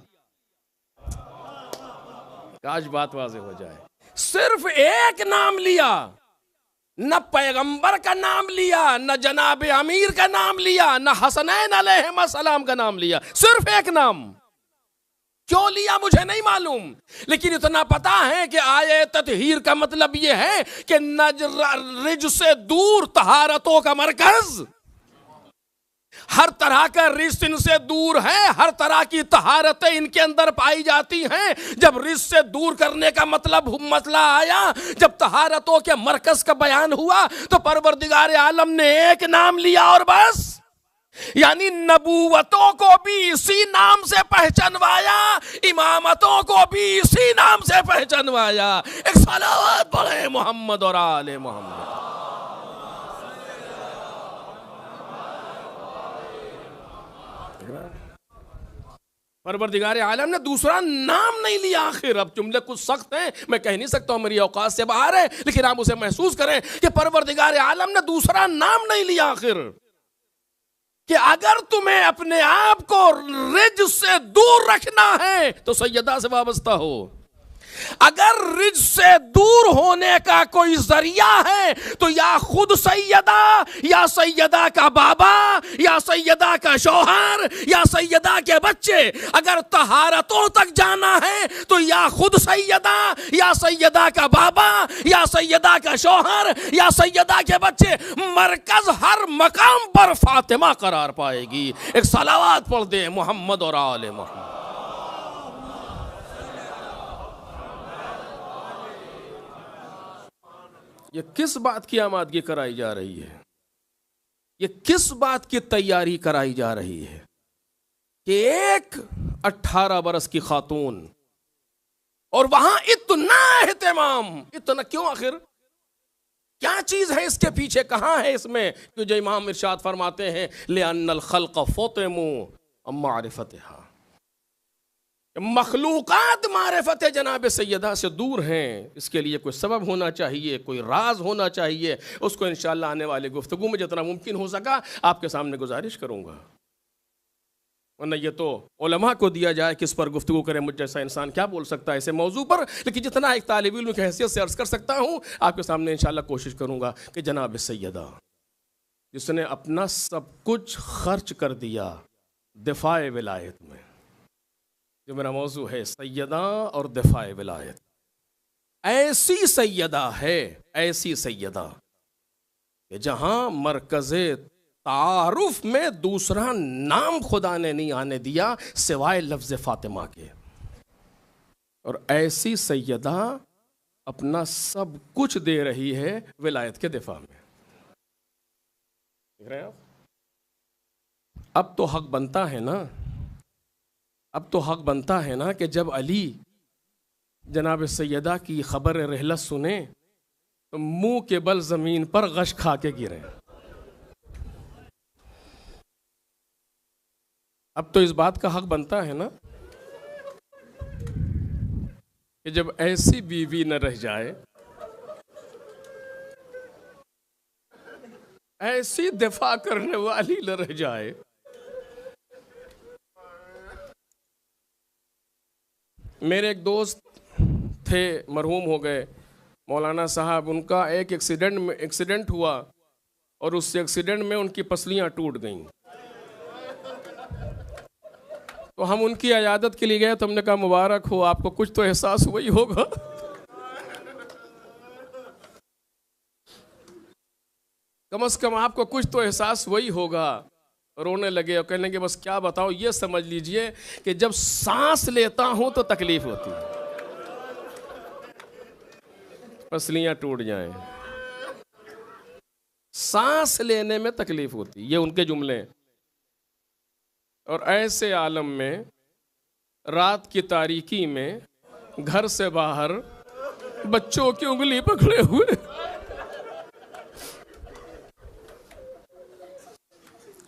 آج بات واضح ہو جائے. صرف ایک نام لیا، نہ پیغمبر کا نام لیا، نہ جناب امیر کا نام لیا، نہ حسنین علیہ السلام کا نام لیا. صرف ایک نام. کیوں لیا مجھے نہیں معلوم، لیکن اتنا پتا ہے کہ آیے تطہیر کا مطلب یہ ہے کہ رج سے دور طہارتوں کا مرکز. ہر طرح کا رزق ان سے دور ہے، ہر طرح کی طہارتیں ان کے اندر پائی جاتی ہیں. جب رزق سے دور کرنے کا مسئلہ آیا، جب طہارتوں کے مرکز کا بیان ہوا تو پروردگار عالم نے ایک نام لیا اور بس. یعنی نبوتوں کو بھی اسی نام سے پہچانوایا، امامتوں کو بھی اسی نام سے پہچانوایا. ایک صلوات پڑھیں محمد اور آل محمد. پروردگار عالم نے دوسرا نام نہیں لیا آخر. اب جملے کچھ سخت ہیں, میں کہہ نہیں سکتا ہوں, میری اوقات سے باہر ہے, لیکن آپ اسے محسوس کریں کہ پروردگار عالم نے دوسرا نام نہیں لیا آخر. کہ اگر تمہیں اپنے آپ کو رجس سے دور رکھنا ہے تو سیدہ سے وابستہ ہو. اگر رجس سے دور ہونے کا کوئی ذریعہ ہے تو یا خود سیدہ, یا سیدہ کا بابا, یا سیدہ کا شوہر, یا سیدہ کے بچے. اگر طہارتوں تک جانا ہے تو یا خود سیدہ, یا سیدہ کا بابا, یا سیدہ کا شوہر, یا سیدہ کے بچے. مرکز ہر مقام پر فاطمہ قرار پائے گی. ایک صلوات پڑھ دیں محمد اور آل محمد. یہ کس بات کی آمادگی کرائی جا رہی ہے, یہ کس بات کی تیاری کرائی جا رہی ہے کہ ایک 18 برس کی خاتون, اور وہاں اتنا اہتمام, اتنا کیوں آخر؟ کیا چیز ہے اس کے پیچھے, کہاں ہے اس میں؟ کہ جو امام ارشاد فرماتے ہیں لِأَنَّ الْخَلْقَ فُطِمُوا عَن مَعْرِفَتِهَا, مخلوقات معرفت جناب سیدہ سے دور ہیں. اس کے لیے کوئی سبب ہونا چاہیے, کوئی راز ہونا چاہیے. اس کو انشاءاللہ آنے والی گفتگو میں جتنا ممکن ہو سکا آپ کے سامنے گزارش کروں گا. ورنہ یہ تو علماء کو دیا جائے, کس پر گفتگو کرے, مجھ جیسا انسان کیا بول سکتا ہے ایسے موضوع پر. لیکن جتنا ایک طالب علم کی حیثیت سے عرض کر سکتا ہوں آپ کے سامنے انشاءاللہ کوشش کروں گا کہ جناب سیدہ جس نے اپنا سب کچھ خرچ کر دیا دفاع ولایت میں, جو میرا موضوع ہے سیدہ اور دفاع ولایت, ایسی سیدہ ہے, ایسی سیدہ کہ جہاں مرکز تعارف میں دوسرا نام خدا نے نہیں آنے دیا سوائے لفظ فاطمہ کے. اور ایسی سیدہ اپنا سب کچھ دے رہی ہے ولایت کے دفاع میں. دیکھ رہے ہیں آپ؟ اب تو حق بنتا ہے نا, اب تو حق بنتا ہے نا کہ جب علی جناب سیدہ کی خبر رحلت سنے تو منہ کے بل زمین پر غش کھا کے گرے. اب تو اس بات کا حق بنتا ہے نا کہ جب ایسی بیوی نہ رہ جائے, ایسی دفاع کرنے والی نہ رہ جائے. میرے ایک دوست تھے, مرحوم ہو گئے, مولانا صاحب, ان کا ایک ایکسیڈنٹ ہوا اور اس ایکسیڈنٹ میں ان کی پسلیاں ٹوٹ گئیں. تو ہم ان کی عیادت کے لیے گئے تو ہم نے کہا مبارک ہو, آپ کو کچھ تو احساس ہوا ہی ہوگا. کم از کم آپ کو کچھ تو احساس وہی ہوگا. رونے لگے اور کہنے لگے بس کیا بتاؤ, یہ سمجھ لیجئے کہ جب سانس لیتا ہوں تو تکلیف ہوتی ہے, پسلیاں ٹوٹ جائیں, سانس لینے میں تکلیف ہوتی. یہ ان کے جملے. اور ایسے عالم میں رات کی تاریکی میں گھر سے باہر بچوں کی انگلی پکڑے ہوئے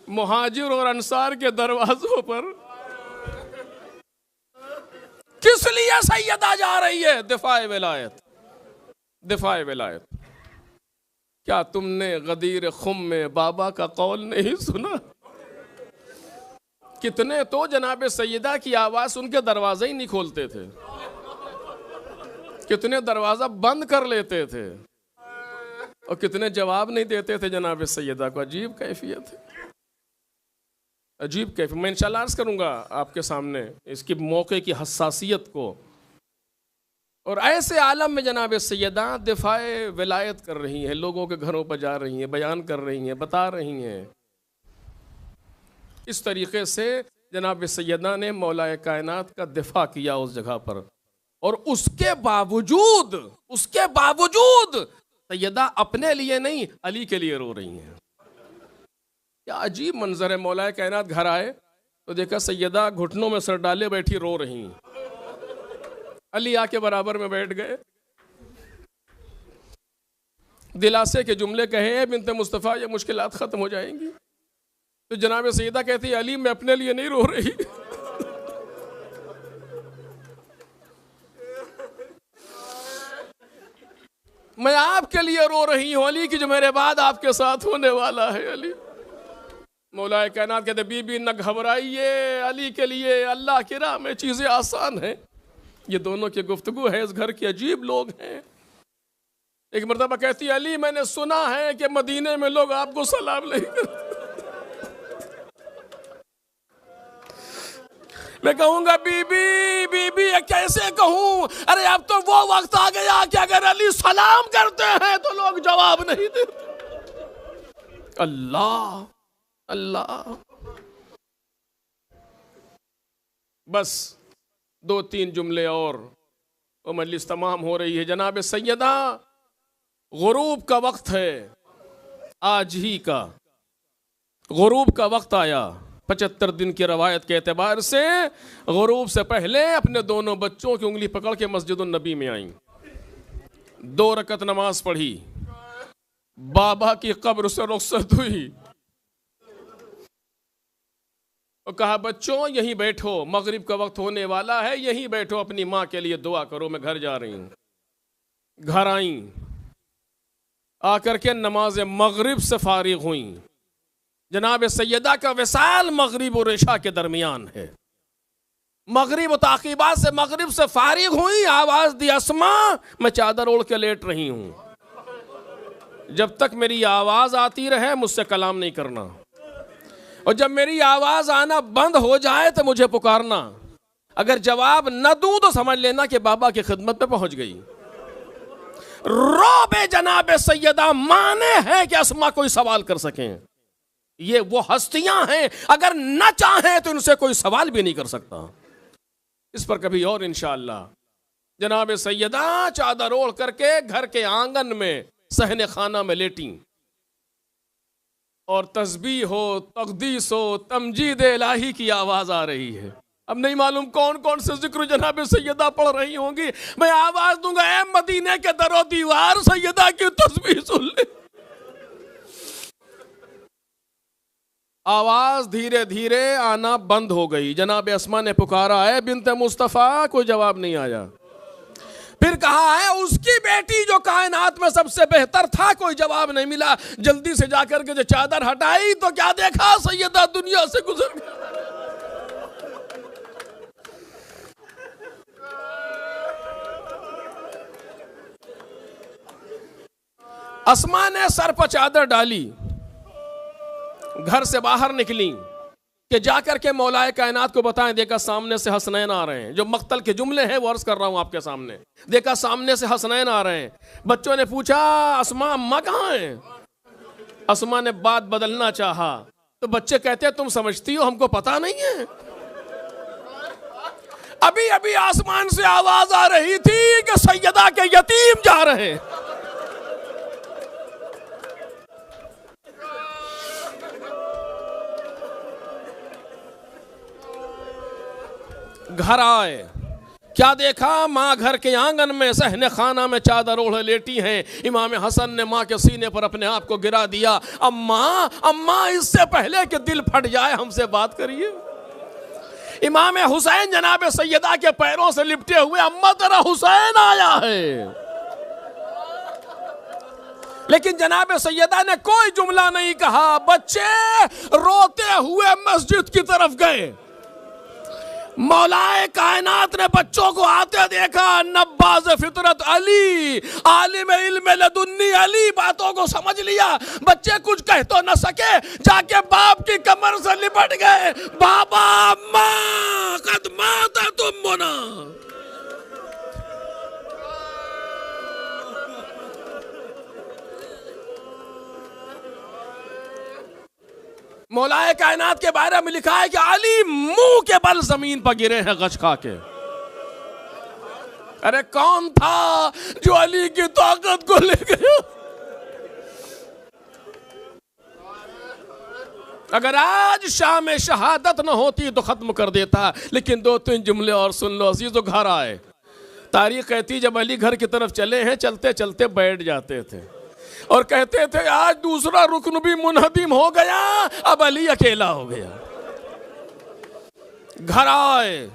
مہاجر اور انصار کے دروازوں پر کس لیے سیدہ جا رہی ہے؟ دفاع ولایت, دفاع ولایت. کیا تم نے غدیر خم میں بابا کا قول نہیں سنا؟ کتنے تو جناب سیدہ کی آواز ان کے دروازے ہی نہیں کھولتے تھے, کتنے دروازہ بند کر لیتے تھے, اور کتنے جواب نہیں دیتے تھے جناب سیدہ کو. عجیب کیفیت ہے, عجیب کیفیت. میں انشاءاللہ عرض کروں گا آپ کے سامنے اس کی موقع کی حساسیت کو. اور ایسے عالم میں جناب سیدہ دفاع ولایت کر رہی ہیں, لوگوں کے گھروں پر جا رہی ہیں, بیان کر رہی ہیں, بتا رہی ہیں. اس طریقے سے جناب سیدہ نے مولا کائنات کا دفاع کیا اس جگہ پر, اور اس کے باوجود سیدہ اپنے لیے نہیں علی کے لیے رو رہی ہیں. کیا عجیب منظر ہے. مولا کائنات گھر آئے تو دیکھا سیدہ گھٹنوں میں سر ڈالے بیٹھی رو رہی ہیں. علی آ کے برابر میں بیٹھ گئے, دلاسے کے جملے کہے, اے بنت مصطفیٰ یہ مشکلات ختم ہو جائیں گی, تو جناب سیدہ کہتی علی میں اپنے لیے نہیں رو رہی، میں آپ کے لیے رو رہی ہوں، علی کی جو میرے بعد آپ کے ساتھ ہونے والا ہے علی۔ مولا کائنات کہتے بی بی نہ گھبرائیے، علی کے لیے اللہ کی راہ میں چیزیں آسان ہیں۔ یہ دونوں کی گفتگو ہے، اس گھر کے عجیب لوگ ہیں۔ ایک مرتبہ کہتی علی میں نے سنا ہے کہ مدینے میں لوگ آپ کو سلام نہیں کرتے، میں کہوں گا بی بی یہ کیسے کہوں، ارے اب تو وہ وقت آ گیا کہ اگر علی سلام کرتے ہیں تو لوگ جواب نہیں دیتے۔ اللہ اللہ، بس 2-3 جملے اور مجلس تمام ہو رہی ہے۔ جناب سیدہ غروب کا وقت ہے، آج ہی کا غروب کا وقت آیا۔ 75 دن کی روایت کے اعتبار سے غروب سے پہلے اپنے دونوں بچوں کی انگلی پکڑ کے مسجد النبی میں آئیں، 2 رکعت نماز پڑھی، بابا کی قبر سے رخصت ہوئی اور کہا بچوں یہیں بیٹھو، مغرب کا وقت ہونے والا ہے، یہیں بیٹھو، اپنی ماں کے لیے دعا کرو، میں گھر جا رہی ہوں۔ گھر آئیں، آ کر کے نماز مغرب سے فارغ ہوئیں۔ جناب سیدہ کا وصال مغرب اور عشاء کے درمیان ہے۔ مغرب و تعقیبات سے مغرب سے فارغ ہوئی، آواز دی اسماء، میں چادر اوڑھ کے لیٹ رہی ہوں، جب تک میری آواز آتی رہے مجھ سے کلام نہیں کرنا، اور جب میری آواز آنا بند ہو جائے تو مجھے پکارنا، اگر جواب نہ دوں تو سمجھ لینا کہ بابا کی خدمت پہ پہنچ گئی۔ روب جناب سیدہ مانے ہے کہ اسماء کوئی سوال کر سکیں، یہ وہ ہستیاں ہیں اگر نہ چاہیں تو ان سے کوئی سوال بھی نہیں کر سکتا۔ اس پر کبھی اور انشاءاللہ۔ جناب سیدہ چادر اوڑھ کر کے گھر کے آنگن میں صحن خانہ میں لیٹیں، اور تسبیح ہو، تقدیس ہو، تمجید الہی کی آواز آ رہی ہے۔ اب نہیں معلوم کون کون سے ذکر جناب سیدہ پڑھ رہی ہوں گی، میں آواز دوں گا اے مدینے کے در و دیوار سیدہ کی تسبیح سن لے۔ آواز دھیرے دھیرے آنا بند ہو گئی۔ جناب اسماء نے پکارا ہے بنت مصطفیٰ، کوئی جواب نہیں آیا۔ پھر کہا ہے اس کی بیٹی جو کائنات میں سب سے بہتر تھا، کوئی جواب نہیں ملا۔ جلدی سے جا کر کے جو چادر ہٹائی تو کیا دیکھا، سیدہ دنیا سے گزر گئی۔ اسماء نے سر پر چادر ڈالی، گھر سے باہر نکلی کہ جا کر کے مولا کائنات کو بتائیں، دیکھا سامنے سے حسنین آ رہے ہیں۔ جو مقتل کے جملے ہیں وہ عرض کر رہا ہوں آپ کے سامنے، دیکھا سامنے سے حسنین آ رہے ہیں۔ بچوں نے پوچھا اسماء اماں کہاں ہیں؟ اسماء نے بات بدلنا چاہا تو بچے کہتے ہیں تم سمجھتی ہو ہم کو پتا نہیں ہے؟ ابھی ابھی آسمان سے آواز آ رہی تھی کہ سیدہ کے یتیم جا رہے ہیں۔ گھر آئے، کیا دیکھا، ماں گھر کے آنگن میں صحن خانہ میں چادر اوڑھے لیٹی ہیں۔ امام حسن نے ماں کے سینے پر اپنے آپ کو گرا دیا۔ اماں اس سے پہلے کہ دل پھٹ جائے ہم سے بات کریے۔ امام حسین جناب سیدہ کے پیروں سے لپٹے ہوئے، اماں تیرا حسین آیا ہے۔ لیکن جناب سیدہ نے کوئی جملہ نہیں کہا۔ بچے روتے ہوئے مسجد کی طرف گئے۔ مولا کائنات نے بچوں کو آتے دیکھا، نباز فطرت علی، عالم علم لدنی علی باتوں کو سمجھ لیا۔ بچے کچھ کہہ تو نہ سکے، جا کے باپ کی کمر سے لپٹ گئے، بابا ماں قد ماتت امنا۔ مولا کائنات کے بارے میں لکھا ہے کہ علی منہ کے بل زمین پر گرے ہیں غش کھا کے۔ ارے کون تھا جو علی کی طاقت کو لے گیا؟ اگر آج شام شہادت نہ ہوتی تو ختم کر دیتا، لیکن 2-3 جملے اور سن لو عزیزو۔ گھر آئے، تاریخ کہتی جب علی گھر کی طرف چلے ہیں، چلتے چلتے بیٹھ جاتے تھے۔ اور کہتے تھے آج دوسرا رکن بھی منہدم ہو گیا، اب علی اکیلا ہو گیا۔ گھر آئے،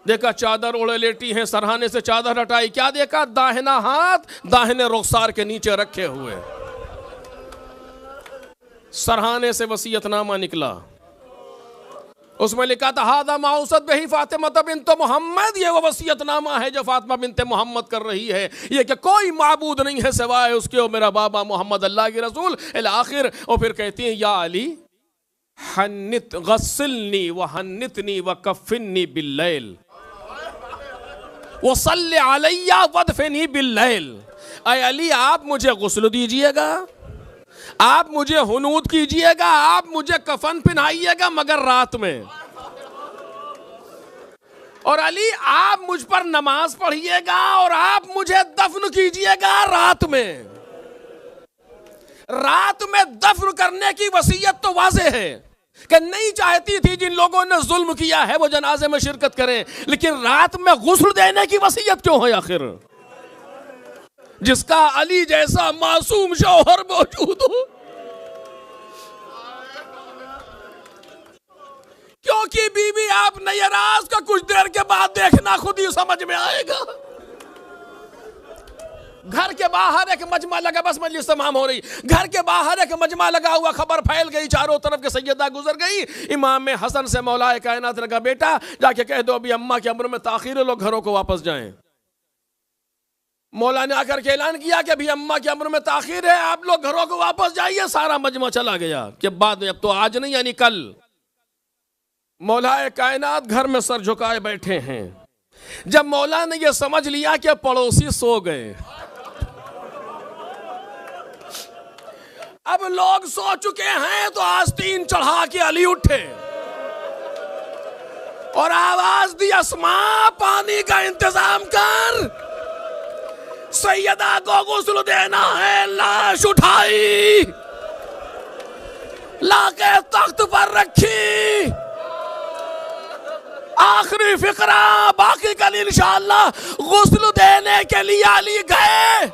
دیکھا چادر اوڑے لیٹی ہیں، سرہانے سے چادر ہٹائی، کیا دیکھا؟ داہنا ہاتھ داہنے رخسار کے نیچے رکھے ہوئے۔ سرہانے سے وصیت نامہ نکلا، اس میں لکھا تھا ہذا ما اوصت بہ فاطمہ بنت محمد، یہ وہ وصیت نامہ ہے جو فاطمہ بنت محمد کر رہی ہے، یہ کہ کوئی معبود نہیں ہے سوائے اس کے، اور میرا بابا محمد اللہ کے رسول الاخر۔ اور پھر کہتی ہیں یا علی حنت غسلنی وحنتنی وکفنی باللیل وصلی علی وادفنی باللیل، اے علی آپ مجھے غسل دیجئے گا، آپ مجھے حنوط کیجئے گا، آپ مجھے کفن پہنائیے گا مگر رات میں، اور علی آپ مجھ پر نماز پڑھیے گا اور آپ مجھے دفن کیجئے گا رات میں۔ رات میں دفن کرنے کی وصیت تو واضح ہے کہ نہیں چاہتی تھی جن لوگوں نے ظلم کیا ہے وہ جنازے میں شرکت کریں، لیکن رات میں غسل دینے کی وصیت کیوں ہے آخر؟ جس کا علی جیسا معصوم شوہر موجود ہو، کیونکہ بی بی آپ نے یہ راز کا کچھ دیر کے بعد دیکھنا خود ہی سمجھ میں آئے گا۔ گھر کے باہر ایک مجمع لگا، بس مجلس تمام ہو رہی، گھر کے باہر ایک مجمع لگا ہوا، خبر پھیل گئی چاروں طرف کے سیدہ گزر گئی، امام حسن سے مولا کائنات نے کہا بیٹا جا کے کہہ دو ابھی اماں کے امر میں تاخیر ہے، لوگ گھروں کو واپس جائیں۔ مولا نے آ کر کے اعلان کیا کہ ابھی اماں کے امر میں تاخیر ہے، آپ لوگ گھروں کو واپس جائیے۔ سارا مجمع چلا گیا کہ بعد میں، اب تو آج نہیں یعنی کل۔ مولا کائنات گھر میں سر جھکائے بیٹھے ہیں۔ جب مولا نے یہ سمجھ لیا کہ پڑوسی سو گئے، اب لوگ سو چکے ہیں، تو آستین چڑھا کے علی اٹھے اور آواز دی اسماء پانی کا انتظام کر، سیدہ کو غسل دینا ہے۔ لاش اٹھائی، لا کے تخت پر رکھی۔ آخری فقرہ، باقی کل انشاءاللہ غسل دینے کے لیے علی گئے۔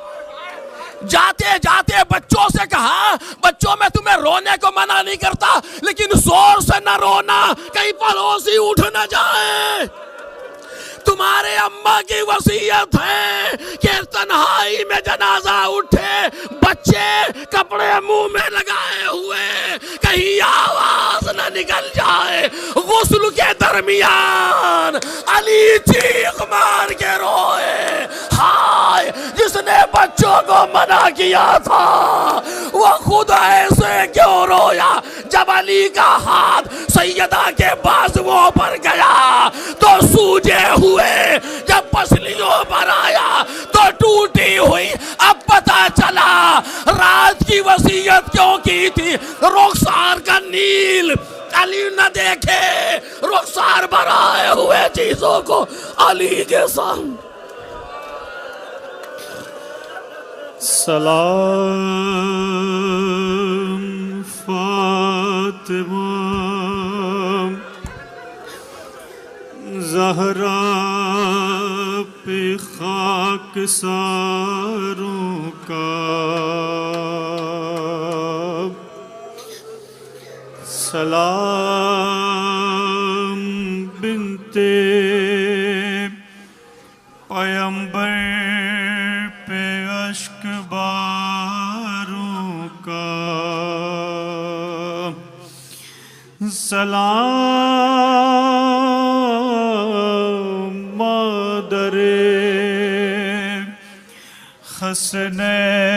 جاتے جاتے بچوں سے کہا بچوں میں تمہیں رونے کو منع نہیں کرتا، لیکن زور سے نہ رونا کہیں پڑوسی اٹھ نہ جائے۔ تمہارے اماں کی وصیت ہے کہ تنہائی میں جنازہ اٹھے، بچے کپڑے منہ میں لگائے ہوئے، کہیں آواز نہ نکل جائے۔ غسل کے درمیان علی چیخ مار کے روئے، ہائے جس نے بچوں کو منع کیا تھا وہ خود ایسے کیوں رویا۔ جب علی کا ہاتھ سیدہ کے بازوؤں پر گیا تو سوجے ہوئے، جب پسلیوں پر آیا تو ٹوٹی ہوئی۔ اب پتہ چلا رات کی وصیت کیوں کی تھی۔ رخسار کا نیل علی نہ دیکھے، رخسار پر آئے ہوئے چیزوں کو علی کے سامنے۔ سلام فاطمہ زہرا پہ خاک ساروں کا، سلام بنتے پیمبر پہ اشک باروں کا، سلام مادر حسنین